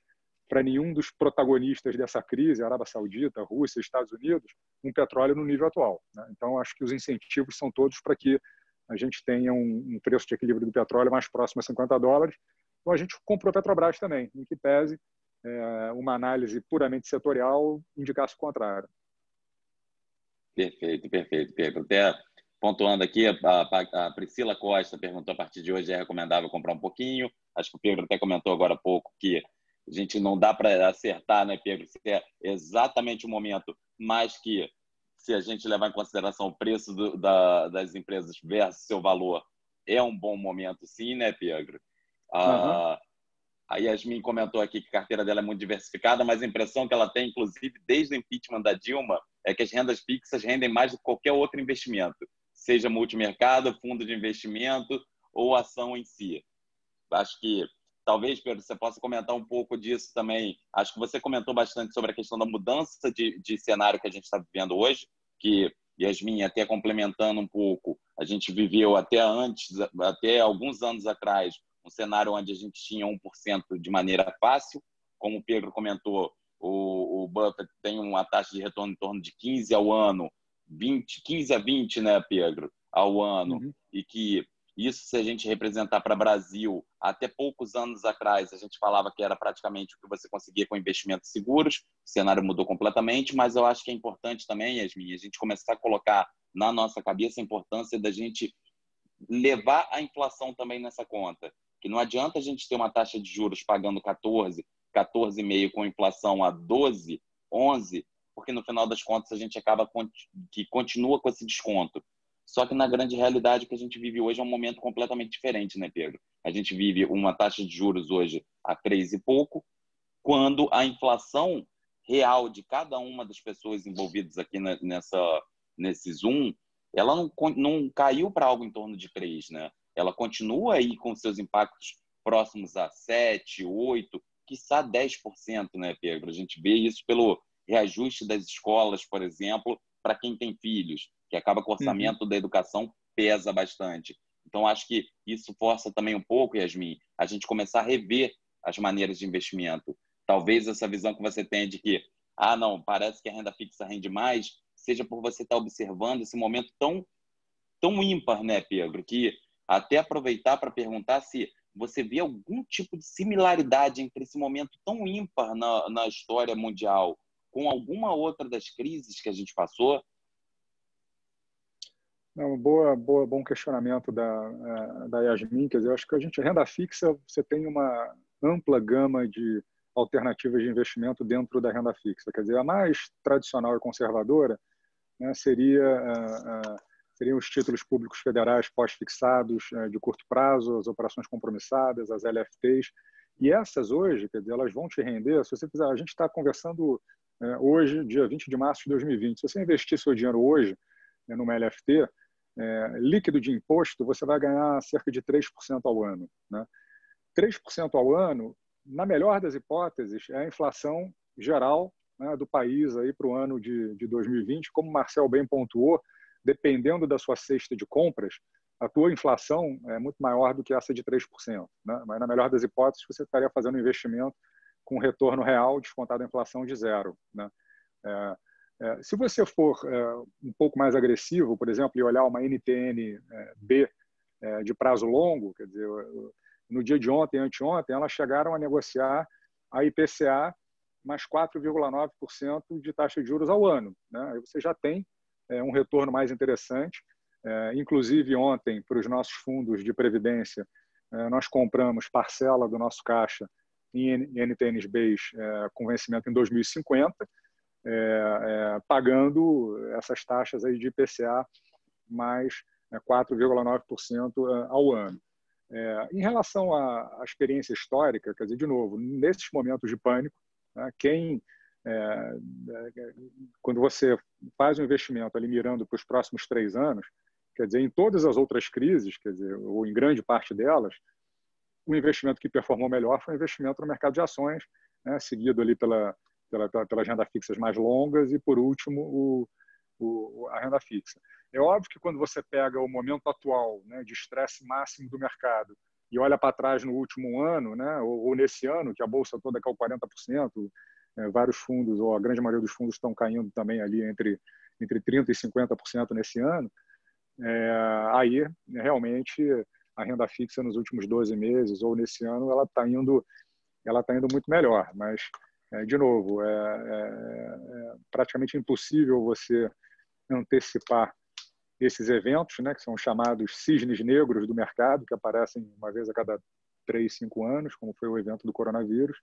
para nenhum dos protagonistas dessa crise, Arábia Saudita, Rússia, Estados Unidos, um petróleo no nível atual, né? Então, acho que os incentivos são todos para que a gente tenha um preço de equilíbrio do petróleo mais próximo a 50 dólares. Então, a gente comprou a Petrobras também, em que pese uma análise puramente setorial indicasse o contrário. Perfeito, perfeito, Pedro. Até pontuando aqui, a Priscila Costa perguntou: a partir de hoje é recomendável comprar um pouquinho? Acho que o Pedro até comentou agora há pouco que a gente não dá para acertar, né, Pedro, se é exatamente o momento, mas que se a gente levar em consideração o preço das empresas versus seu valor, é um bom momento sim, né, Pedro? Uhum. A Yasmin comentou aqui que a carteira dela é muito diversificada, mas a impressão que ela tem, inclusive, desde o impeachment da Dilma, é que as rendas fixas rendem mais do que qualquer outro investimento, seja multimercado, fundo de investimento ou ação em si. Acho que talvez, Pedro, você possa comentar um pouco disso também. Acho que você comentou bastante sobre a questão da mudança de cenário que a gente está vivendo hoje, que, Yasmin, até complementando um pouco, a gente viveu até alguns anos atrás, um cenário onde a gente tinha 1% de maneira fácil. Como o Pedro comentou, o Buffett tem uma taxa de retorno em torno de 15 ao ano, 15 a 20, né, Pedro, ao ano, e que isso, se a gente representar para o Brasil, até poucos anos atrás, a gente falava que era praticamente o que você conseguia com investimentos seguros. O cenário mudou completamente, mas eu acho que é importante também, Yasmin, a gente começar a colocar na nossa cabeça a importância da gente levar a inflação também nessa conta. Que não adianta a gente ter uma taxa de juros pagando 14, 14,5 com inflação a 12, 11, porque no final das contas a gente acaba que continua com esse desconto. Só que na grande realidade o que a gente vive hoje é um momento completamente diferente, né, Pedro? A gente vive uma taxa de juros hoje a 3 e pouco, quando a inflação real de cada uma das pessoas envolvidas aqui nesse Zoom, ela não caiu para algo em torno de 3, né? Ela continua aí com seus impactos próximos a 7, 8, quiçá 10%, né, Pedro? A gente vê isso pelo reajuste das escolas, por exemplo, para quem tem filhos, que acaba que o orçamento da educação pesa bastante. Então, acho que isso força também um pouco, Yasmin, a gente começar a rever as maneiras de investimento. Talvez essa visão que você tem de que, não, parece que a renda fixa rende mais, seja por você estar observando esse momento tão ímpar, né, Pedro? Que até aproveitar para perguntar se você vê algum tipo de similaridade entre esse momento tão ímpar na história mundial com alguma outra das crises que a gente passou. Não, bom questionamento da Yasmin. Quer dizer, eu acho que a renda fixa, você tem uma ampla gama de alternativas de investimento dentro da renda fixa. Quer dizer, a mais tradicional e conservadora, né, seriam os títulos públicos federais pós-fixados de curto prazo, as operações compromissadas, as LFTs. E essas hoje, quer dizer, elas vão te render, se você fizer, a gente está conversando hoje, dia 20 de março de 2020, se você investir seu dinheiro hoje numa LFT, líquido de imposto, você vai ganhar cerca de 3% ao ano, né? 3% ao ano, na melhor das hipóteses, é a inflação geral, né, do país para o ano de 2020. Como o Marcel bem pontuou, dependendo da sua cesta de compras, a tua inflação é muito maior do que essa de 3%. Né? Mas, na melhor das hipóteses, você estaria fazendo um investimento com retorno real descontado a inflação de 0. Né? Se você for um pouco mais agressivo, por exemplo, e olhar uma NTN-B de prazo longo, quer dizer, no dia de ontem, anteontem, elas chegaram a negociar a IPCA mais 4,9% de taxa de juros ao ano, né? Aí você já tem um retorno mais interessante. Inclusive, ontem, para os nossos fundos de previdência, nós compramos parcela do nosso caixa em NTNs-Bs com vencimento em 2050, pagando essas taxas aí de IPCA mais 4,9% ao ano. Em relação à experiência histórica, quer dizer, de novo, nesses momentos de pânico, né, quando você faz um investimento ali mirando para os próximos 3 anos, quer dizer, em todas as outras crises, quer dizer, ou em grande parte delas, o investimento que performou melhor foi o investimento no mercado de ações, né, seguido ali pelas rendas fixas mais longas e, por último, a renda fixa. É óbvio que quando você pega o momento atual, né, de estresse máximo do mercado e olha para trás no último ano, né, ou nesse ano, que a bolsa toda caiu 40%, vários fundos, ou a grande maioria dos fundos estão caindo também ali entre 30% e 50% nesse ano, aí realmente a renda fixa nos últimos 12 meses ou nesse ano ela está indo muito melhor, mas de novo é praticamente impossível você antecipar esses eventos, né, que são chamados cisnes negros do mercado, que aparecem uma vez a cada 3, 5 anos, como foi o evento do coronavírus.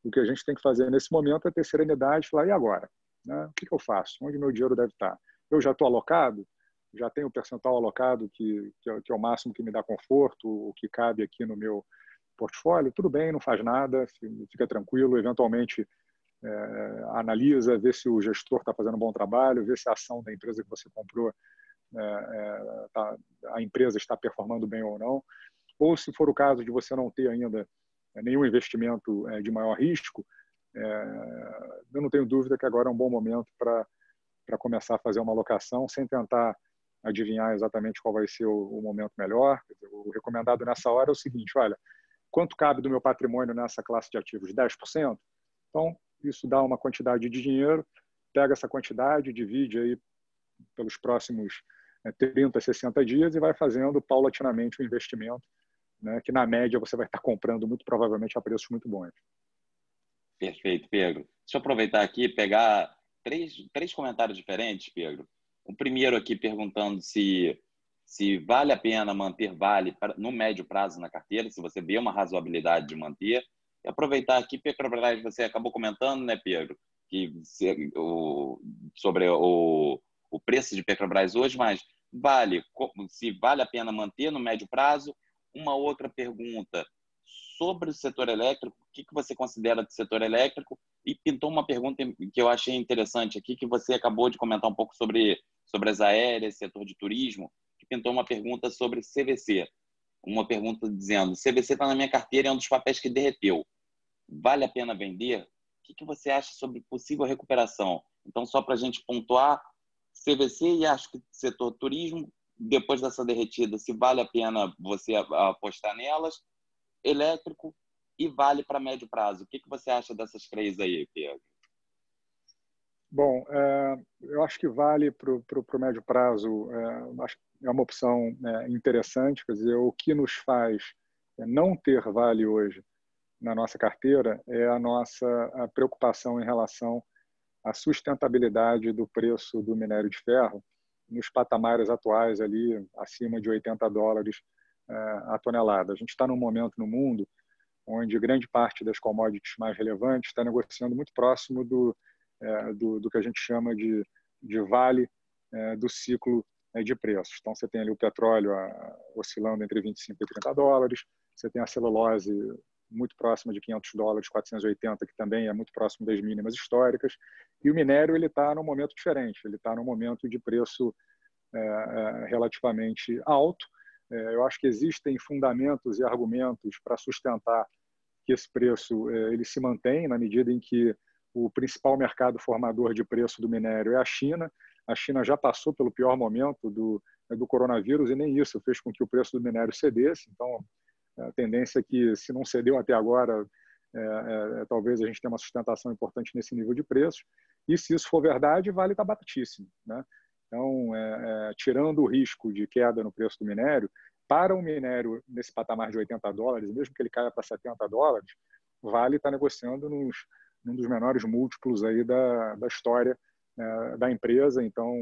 O que a gente tem que fazer nesse momento é ter serenidade e falar, e agora? Né? O que eu faço? Onde meu dinheiro deve estar? Eu já estou alocado? Já tenho o percentual alocado que é o máximo que me dá conforto, o que cabe aqui no meu portfólio? Tudo bem, não faz nada, fica tranquilo, eventualmente analisa, vê se o gestor está fazendo um bom trabalho, vê se a ação da empresa que você comprou, a empresa está performando bem ou não. Ou, se for o caso de você não ter ainda nenhum investimento de maior risco, eu não tenho dúvida que agora é um bom momento para começar a fazer uma alocação sem tentar adivinhar exatamente qual vai ser o momento melhor. O recomendado nessa hora é o seguinte, olha, quanto cabe do meu patrimônio nessa classe de ativos? 10%? Então, isso dá uma quantidade de dinheiro, pega essa quantidade, divide aí pelos próximos 30, 60 dias e vai fazendo paulatinamente o investimento, né, que na média você vai estar comprando muito provavelmente a preços muito bons. Perfeito, Pedro. Deixa eu aproveitar aqui e pegar três comentários diferentes, Pedro. O primeiro aqui perguntando se vale a pena manter Vale no médio prazo na carteira, se você vê uma razoabilidade de manter. E aproveitar aqui, Petrobras, você acabou comentando, né, Pedro, que sobre o preço de Petrobras hoje, mas se vale a pena manter no médio prazo. Uma outra pergunta sobre o setor elétrico, o que você considera de setor elétrico? E pintou uma pergunta que eu achei interessante aqui, que você acabou de comentar um pouco sobre as aéreas, setor de turismo, que pintou uma pergunta sobre CVC. Uma pergunta dizendo, CVC está na minha carteira, é um dos papéis que derreteu. Vale a pena vender? O que você acha sobre possível recuperação? Então, só para a gente pontuar, CVC e acho que setor turismo, depois dessa derretida, se vale a pena você apostar nelas, elétrico e Vale para médio prazo. O que você acha dessas três aí, Pedro? Bom, eu acho que Vale para o médio prazo é uma opção interessante. Quer dizer, o que nos faz não ter Vale hoje na nossa carteira é a nossa preocupação em relação à sustentabilidade do preço do minério de ferro nos patamares atuais ali acima de $80 a tonelada. A gente está num momento no mundo onde grande parte das commodities mais relevantes está negociando muito próximo do que a gente chama de vale do ciclo de preços. Então, você tem ali o petróleo oscilando entre $25 e $30, você tem a celulose muito próxima de $500, 480, que também é muito próximo das mínimas históricas, e o minério ele está num momento diferente, ele está num momento de preço relativamente alto. Eu acho que existem fundamentos e argumentos para sustentar que esse preço ele se mantém na medida em que o principal mercado formador de preço do minério é a China. A China já passou pelo pior momento do coronavírus e nem isso fez com que o preço do minério cedesse. Então, a tendência é que, se não cedeu até agora, talvez a gente tenha uma sustentação importante nesse nível de preços. E, se isso for verdade, Vale está baratíssimo, né? Então, tirando o risco de queda no preço do minério, para o minério nesse patamar de $80, mesmo que ele caia para $70, Vale está negociando num dos menores múltiplos aí da história da empresa. Então,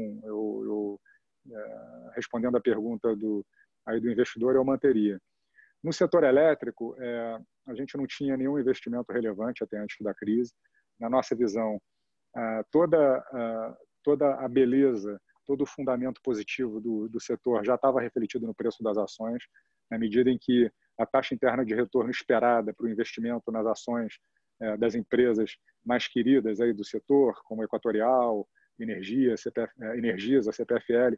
respondendo à pergunta do investidor, eu manteria. No setor elétrico, a gente não tinha nenhum investimento relevante até antes da crise. Na nossa visão, toda a beleza, todo o fundamento positivo do setor já estava refletido no preço das ações, na medida em que a taxa interna de retorno esperada para o investimento nas ações das empresas mais queridas aí do setor, como Equatorial, Energisa, CPFL,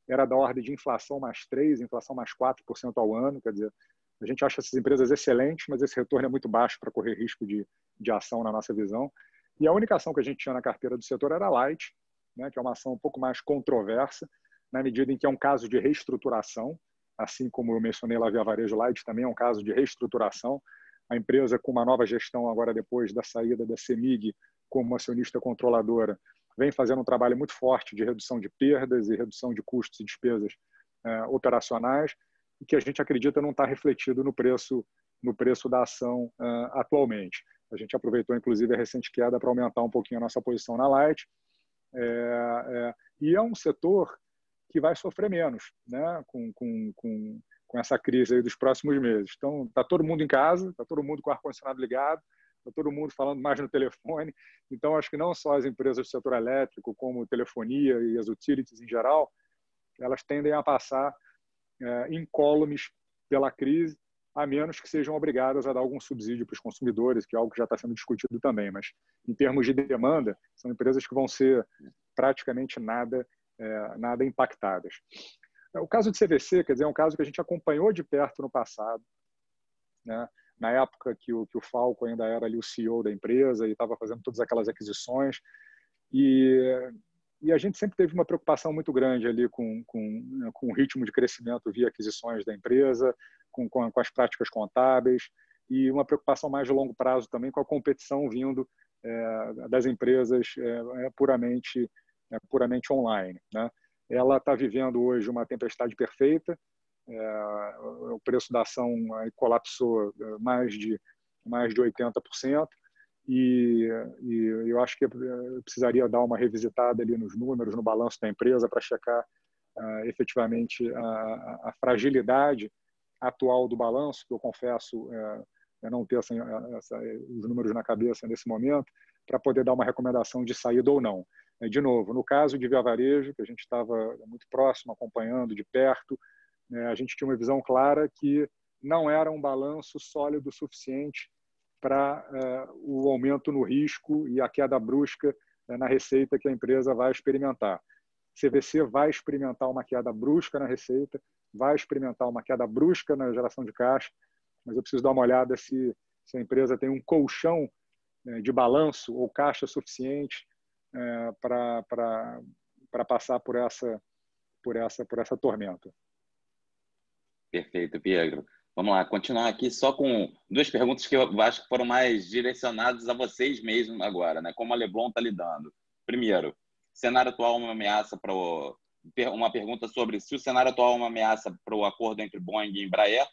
era da ordem de inflação mais 3%, inflação mais 4% ao ano. Quer dizer, a gente acha essas empresas excelentes, mas esse retorno é muito baixo para correr risco de ação na nossa visão. E a única ação que a gente tinha na carteira do setor era a Light, né, que é uma ação um pouco mais controversa, na medida em que é um caso de reestruturação, assim como eu mencionei lá Via Varejo, Light também é um caso de reestruturação. A empresa, com uma nova gestão agora depois da saída da CEMIG como acionista controladora, vem fazendo um trabalho muito forte de redução de perdas e redução de custos e despesas operacionais, e que a gente acredita não está refletido no preço da ação atualmente. A gente aproveitou, inclusive, a recente queda para aumentar um pouquinho a nossa posição na Light. E é um setor que vai sofrer menos, né, com essa crise aí dos próximos meses. Então, está todo mundo em casa, está todo mundo com o ar-condicionado ligado, está todo mundo falando mais no telefone. Então, acho que não só as empresas do setor elétrico, como telefonia e as utilities em geral, elas tendem a passar incólumes pela crise, a menos que sejam obrigadas a dar algum subsídio para os consumidores, que é algo que já está sendo discutido também. Mas, em termos de demanda, são empresas que vão ser praticamente nada impactadas. O caso de CVC, quer dizer, é um caso que a gente acompanhou de perto no passado, né? Na época que o Falco ainda era ali o CEO da empresa e estava fazendo todas aquelas aquisições. E a gente sempre teve uma preocupação muito grande ali com o ritmo de crescimento via aquisições da empresa, com as práticas contábeis, e uma preocupação mais de longo prazo também com a competição vindo das empresas puramente online, né? Ela está vivendo hoje uma tempestade perfeita. O preço da ação colapsou mais de 80%. E eu acho que eu precisaria dar uma revisitada ali nos números, no balanço da empresa, para checar efetivamente a fragilidade atual do balanço, que eu confesso não ter os números na cabeça nesse momento, para poder dar uma recomendação de saída ou não. De novo, no caso de Via Varejo, que a gente estava muito próximo, acompanhando de perto, a gente tinha uma visão clara que não era um balanço sólido o suficiente para o aumento no risco e a queda brusca na receita que a empresa vai experimentar. CVC vai experimentar uma queda brusca na receita, vai experimentar uma queda brusca na geração de caixa, mas eu preciso dar uma olhada se a empresa tem um colchão de balanço ou caixa suficiente para passar por essa tormenta. Perfeito, Pietro. Vamos lá, continuar aqui só com duas perguntas que eu acho que foram mais direcionadas a vocês mesmos agora, né? Como a Leblon está lidando. Primeiro, cenário atual é uma ameaça para uma pergunta sobre se o cenário atual é uma ameaça para o acordo entre Boeing e Embraer,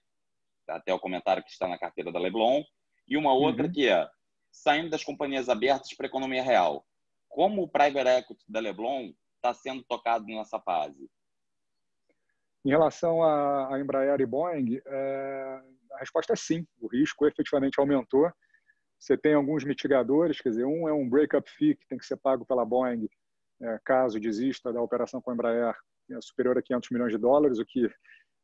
até o comentário que está na carteira da Leblon, e uma outra que é saindo das companhias abertas para a economia real. Como o private equity da Leblon está sendo tocado nessa fase? Em relação a Embraer e Boeing, a resposta é sim. O risco efetivamente aumentou. Você tem alguns mitigadores, quer dizer, um é um break-up fee que tem que ser pago pela Boeing caso desista da operação com a Embraer, superior a $500 milhões,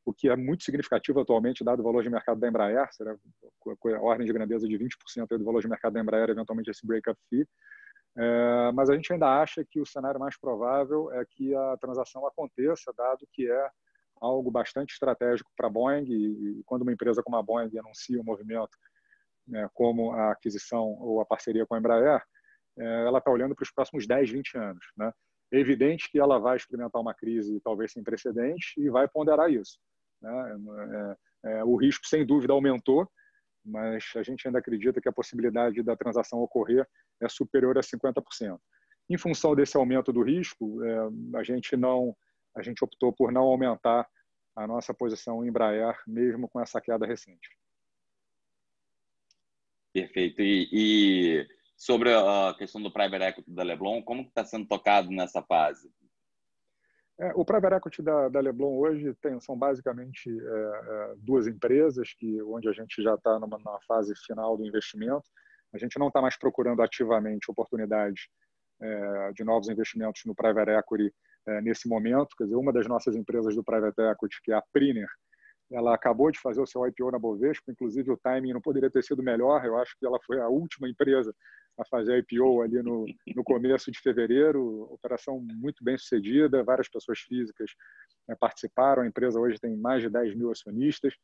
o que é muito significativo atualmente, dado o valor de mercado da Embraer. Será a ordem de grandeza de 20% do valor de mercado da Embraer, eventualmente esse break-up fee. Mas a gente ainda acha que o cenário mais provável é que a transação aconteça, dado que é algo bastante estratégico para a Boeing, e quando uma empresa como a Boeing anuncia um movimento como a aquisição ou a parceria com a Embraer, ela está olhando para os próximos 10, 20 anos, né? É evidente que ela vai experimentar uma crise talvez sem precedentes e vai ponderar isso, né? O risco, sem dúvida, aumentou, mas a gente ainda acredita que a possibilidade da transação ocorrer é superior a 50%. Em função desse aumento do risco, a gente optou por não aumentar a nossa posição em Embraer, mesmo com essa queda recente. Perfeito. E sobre a questão do private equity da Leblon, como está sendo tocado nessa fase? O private equity da Leblon hoje são basicamente duas empresas onde a gente já está numa fase final do investimento. A gente não está mais procurando ativamente oportunidades de novos investimentos no private equity nesse momento. Quer dizer, uma das nossas empresas do private equity, que é a Priner, ela acabou de fazer o seu IPO na Bovespa, inclusive o timing não poderia ter sido melhor. Eu acho que ela foi a última empresa a fazer IPO ali no começo de fevereiro. Operação muito bem sucedida, várias pessoas físicas participaram. A empresa hoje tem mais de 10 mil acionistas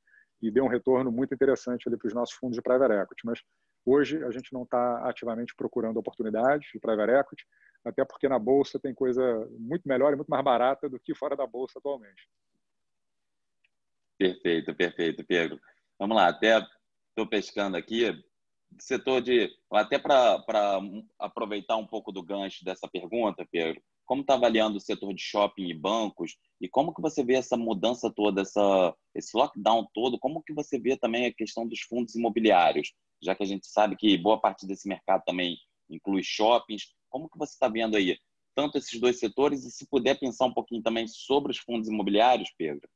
e deu um retorno muito interessante ali para os nossos fundos de private equity. Mas hoje a gente não está ativamente procurando oportunidades de private equity, até porque na Bolsa tem coisa muito melhor e muito mais barata do que fora da Bolsa atualmente. Perfeito, perfeito, Pedro. Vamos lá, até estou pescando aqui, setor até para aproveitar um pouco do gancho dessa pergunta, Pedro, como está avaliando o setor de shopping e bancos e como que você vê essa mudança toda, esse lockdown todo, como que você vê também a questão dos fundos imobiliários, já que a gente sabe que boa parte desse mercado também inclui shoppings, como que você está vendo aí tanto esses dois setores e se puder pensar um pouquinho também sobre os fundos imobiliários, Pedro?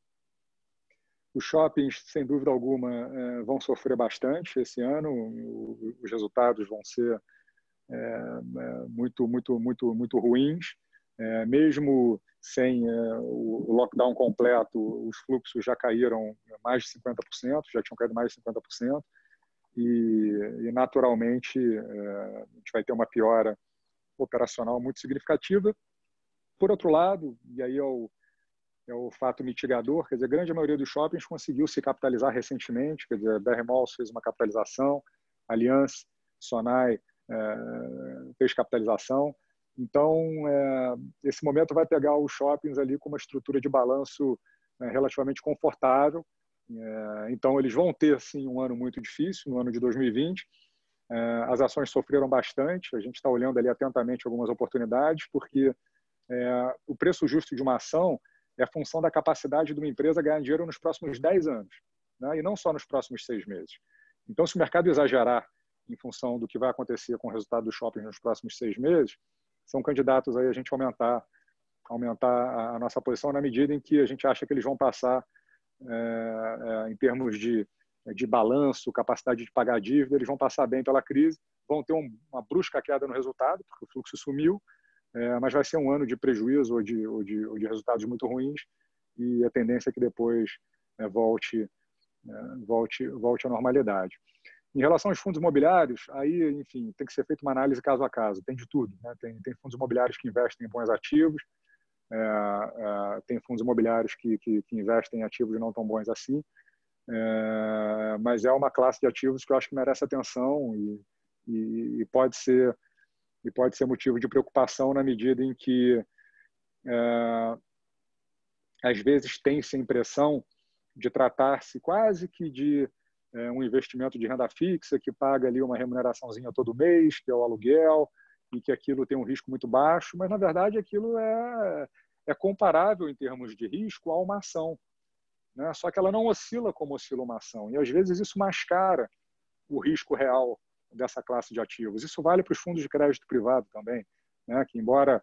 Os shoppings, sem dúvida alguma, vão sofrer bastante esse ano. Os resultados vão ser muito ruins. Mesmo sem o lockdown completo, os fluxos já caíram mais de 50%, já tinham caído mais de 50%. E naturalmente, a gente vai ter uma piora operacional muito significativa. Por outro lado, e aí é o fato mitigador, quer dizer, a grande maioria dos shoppings conseguiu se capitalizar recentemente, quer dizer, a BR Malls fez uma capitalização, Allianz, Sonae fez capitalização. Então, esse momento vai pegar os shoppings ali com uma estrutura de balanço relativamente confortável. Então, eles vão ter, sim, um ano muito difícil, no ano de 2020. As ações sofreram bastante, a gente está olhando ali atentamente algumas oportunidades, porque o preço justo de uma ação é a função da capacidade de uma empresa ganhar dinheiro nos próximos 10 anos, né? E não só nos próximos 6 meses. Então, se o mercado exagerar em função do que vai acontecer com o resultado dos shoppings nos próximos 6 meses, são candidatos aí a gente aumentar a nossa posição na medida em que a gente acha que eles vão passar, em termos de balanço, capacidade de pagar a dívida, eles vão passar bem pela crise, vão ter uma brusca queda no resultado, porque o fluxo sumiu, mas vai ser um ano de prejuízo ou de resultados muito ruins, e a tendência é que depois volte à normalidade. Em relação aos fundos imobiliários, aí, enfim, tem que ser feita uma análise caso a caso, tem de tudo, né? Tem fundos imobiliários que investem em bons ativos, tem fundos imobiliários que investem em ativos não tão bons assim, mas é uma classe de ativos que eu acho que merece atenção e pode ser motivo de preocupação na medida em que, às vezes, tem-se a impressão de tratar-se quase que de um investimento de renda fixa que paga ali uma remuneraçãozinha todo mês, que é o aluguel, e que aquilo tem um risco muito baixo, mas, na verdade, aquilo é comparável em termos de risco a uma ação, né? Só que ela não oscila como oscila uma ação, e, às vezes, isso mascara o risco real dessa classe de ativos. Isso vale para os fundos de crédito privado também, né? Que embora,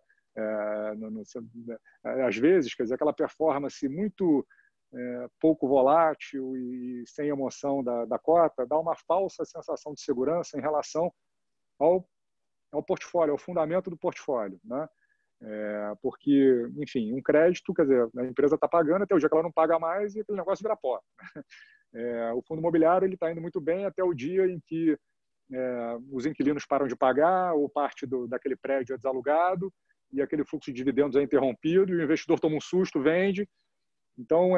às vezes, quer dizer, aquela performance muito pouco volátil e sem emoção da cota, dá uma falsa sensação de segurança em relação ao portfólio, ao fundamento do portfólio, né? Porque, enfim, um crédito, quer dizer, a empresa está pagando até o dia que ela não paga mais e aquele negócio vira pó. O fundo imobiliário ele está indo muito bem até o dia em que os inquilinos param de pagar ou parte daquele prédio é desalugado e aquele fluxo de dividendos é interrompido e o investidor toma um susto, vende. Então,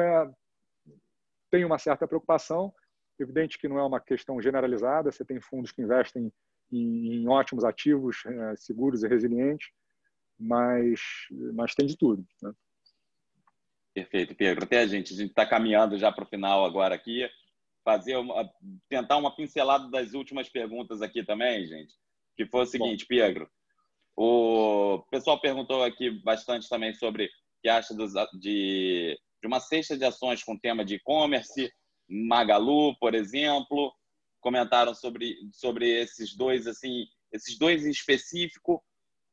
tem uma certa preocupação. Evidente que não é uma questão generalizada. Você tem fundos que investem em ótimos ativos, seguros e resilientes, mas tem de tudo, né? Perfeito, Pedro. Até a gente está caminhando já para o final agora aqui. Tentar uma pincelada das últimas perguntas aqui também, gente. Que foi o seguinte, Pedro. O pessoal perguntou aqui bastante também sobre o que acha de de uma cesta de ações com tema de e-commerce, Magalu, por exemplo. Comentaram sobre esses dois, assim, esses dois em específico.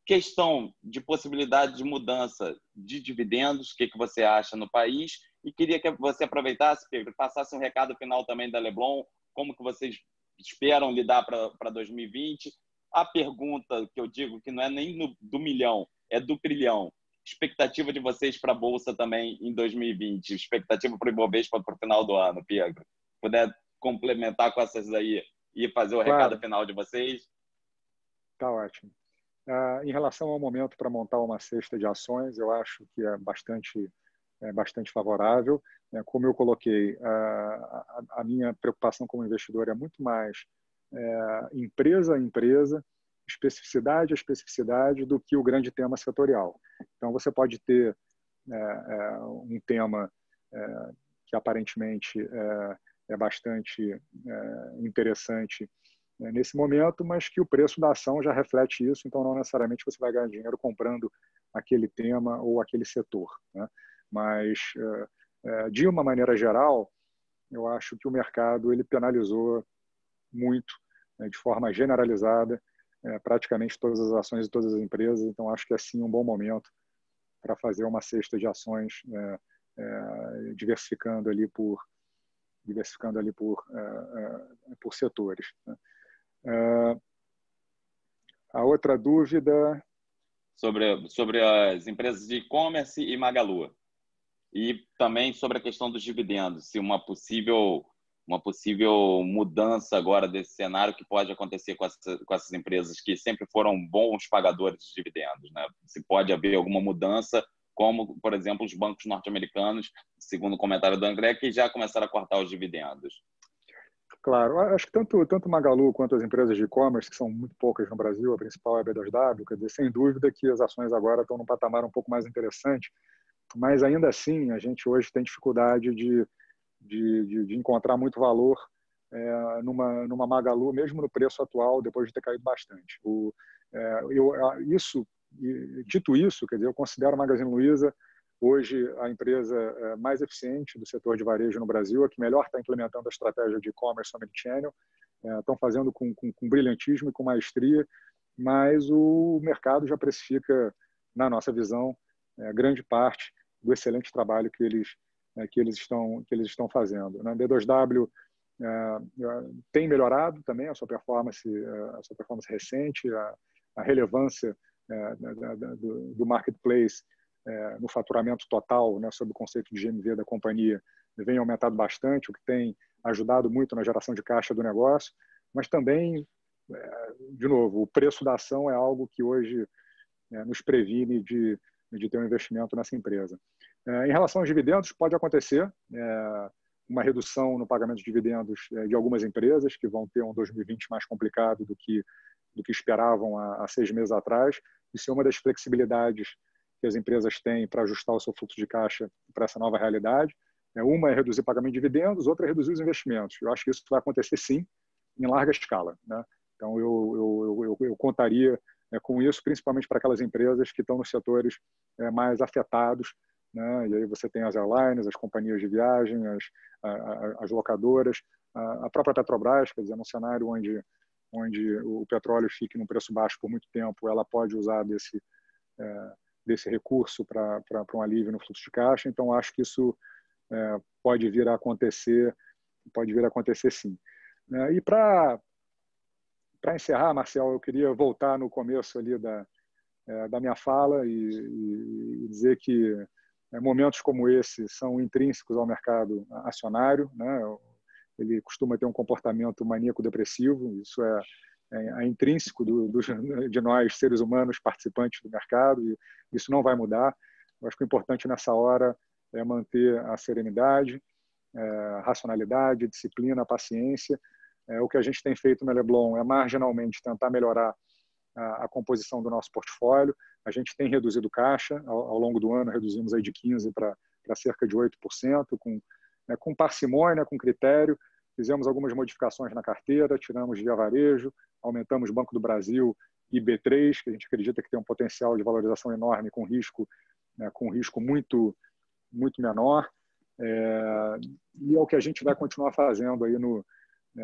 Questão de possibilidade de mudança de dividendos, o que você acha no país? E queria que você aproveitasse, Pedro, passasse um recado final também da Leblon, como que vocês esperam lidar para 2020. A pergunta que eu digo que não é nem do milhão, é do trilhão. Expectativa de vocês para a Bolsa também em 2020, expectativa para o Ibovespa para o final do ano, Pedro. Puder complementar com essas aí e fazer o recado final de vocês? Tá ótimo. Em relação ao momento para montar uma cesta de ações, eu acho que é bastante favorável. Como eu coloquei, a minha preocupação como investidor é muito mais empresa a empresa, especificidade a especificidade, do que o grande tema setorial. Então, você pode ter um tema que aparentemente é bastante interessante nesse momento, mas que o preço da ação já reflete isso, então não necessariamente você vai ganhar dinheiro comprando aquele tema ou aquele setor, né? Mas, de uma maneira geral, eu acho que o mercado ele penalizou muito, de forma generalizada, praticamente todas as ações de todas as empresas, então acho que é sim um bom momento para fazer uma cesta de ações, diversificando ali por setores, né? A outra dúvida sobre as empresas de e-commerce e Magalu, e também sobre a questão dos dividendos, se uma possível mudança agora desse cenário que pode acontecer com essas empresas que sempre foram bons pagadores de dividendos, né? Se pode haver alguma mudança, como, por exemplo, os bancos norte-americanos, segundo o comentário do André, que já começaram a cortar os dividendos. Claro, acho que tanto Magalu quanto as empresas de e-commerce, que são muito poucas no Brasil, a principal é a B2W, quer dizer, sem dúvida que as ações agora estão num patamar um pouco mais interessante, mas ainda assim a gente hoje tem dificuldade de encontrar muito valor numa Magalu, mesmo no preço atual, depois de ter caído bastante. Dito isso, quer dizer, eu considero a Magazine Luiza hoje a empresa mais eficiente do setor de varejo no Brasil, a que melhor está implementando a estratégia de e-commerce omnichannel, estão fazendo com brilhantismo e com maestria, mas o mercado já precifica, na nossa visão, grande parte do excelente trabalho que eles estão fazendo, né? A B2W tem melhorado também a sua performance recente, a relevância do marketplace no faturamento total, né, sob o conceito de GMV da companhia, vem aumentado bastante, o que tem ajudado muito na geração de caixa do negócio, mas também, de novo, o preço da ação é algo que hoje nos previne de ter um investimento nessa empresa. Em relação aos dividendos, pode acontecer uma redução no pagamento de dividendos de algumas empresas que vão ter um 2020 mais complicado do que esperavam há 6 meses atrás. Isso é uma das flexibilidades que as empresas têm para ajustar o seu fluxo de caixa para essa nova realidade. Uma é reduzir o pagamento de dividendos, outra é reduzir os investimentos. Eu acho que isso vai acontecer, sim, em larga escala, né? Então, eu contaria com isso, principalmente para aquelas empresas que estão nos setores mais afetados, né? E aí você tem as airlines, as companhias de viagem, as locadoras, a própria Petrobras, quer dizer, num cenário onde o petróleo fique num preço baixo por muito tempo, ela pode usar desse recurso para um alívio no fluxo de caixa. Então, acho que isso pode vir a acontecer sim. E para encerrar, Marcel, eu queria voltar no começo ali da minha fala e dizer que momentos como esse são intrínsecos ao mercado acionário, né? Ele costuma ter um comportamento maníaco-depressivo, isso é intrínseco de nós, seres humanos, participantes do mercado, e isso não vai mudar. Eu acho que o importante nessa hora é manter a serenidade, a racionalidade, a disciplina, a paciência. O que a gente tem feito na Leblon é marginalmente tentar melhorar a composição do nosso portfólio. A gente tem reduzido caixa, ao longo do ano reduzimos aí de 15% para cerca de 8%, com parcimônia, com critério. Fizemos algumas modificações na carteira, tiramos Via Varejo, aumentamos Banco do Brasil e B3, que a gente acredita que tem um potencial de valorização enorme com risco muito, muito menor. E é o que a gente vai continuar fazendo aí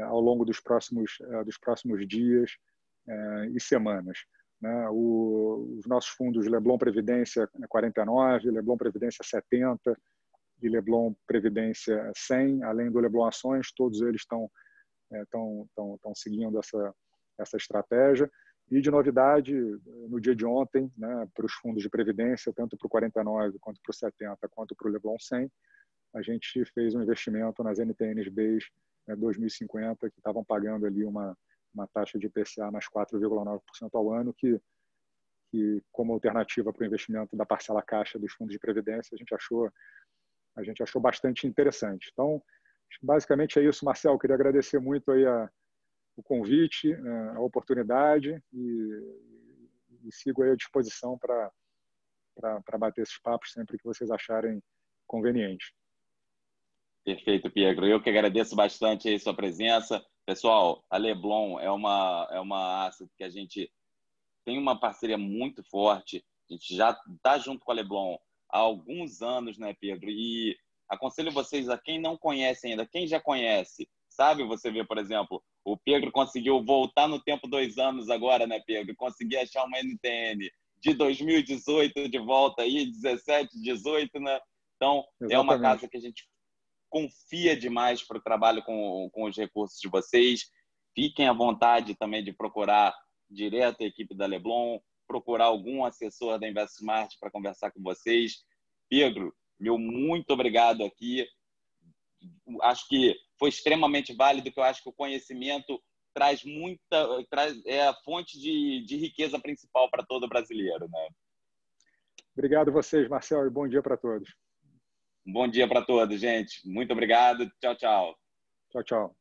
ao longo dos próximos dias e semanas. Né? Os nossos fundos Leblon Previdência 49, Leblon Previdência 70 e Leblon Previdência 100, além do Leblon Ações, todos eles estão seguindo essa estratégia. E de novidade, no dia de ontem, né, para os fundos de previdência, tanto para o 49, quanto para o 70, quanto para o Leblon 100, a gente fez um investimento nas NTNs-Bs 2050, que estavam pagando ali uma taxa de IPCA mais 4,9% ao ano, que como alternativa para o investimento da parcela caixa dos fundos de previdência, a gente achou bastante interessante. Então, basicamente é isso, Marcel. Eu queria agradecer muito aí o convite, a oportunidade e sigo aí à disposição para bater esses papos sempre que vocês acharem conveniente. Perfeito, Pietro. Eu que agradeço bastante aí sua presença. Pessoal, a Leblon é uma asset que a gente tem uma parceria muito forte. A gente já está junto com a Leblon há alguns anos, né, Pedro? E aconselho vocês, a quem não conhece ainda, quem já conhece, sabe? Você vê, por exemplo, o Pedro conseguiu voltar no tempo 2 anos agora, né, Pedro? Conseguir achar uma NTN de 2018 de volta aí, 17, 18, né? Então, Exatamente. É uma casa que a gente confia demais para o trabalho com os recursos de vocês. Fiquem à vontade também de procurar direto a equipe da Leblon, procurar algum assessor da InvestSmart para conversar com vocês. Pedro, meu muito obrigado aqui. Acho que foi extremamente válido, que eu acho que o conhecimento é a fonte de riqueza principal para todo brasileiro, né? Obrigado a vocês, Marcel, e bom dia para todos. Um bom dia para todos, gente. Muito obrigado. Tchau, tchau. Tchau, tchau.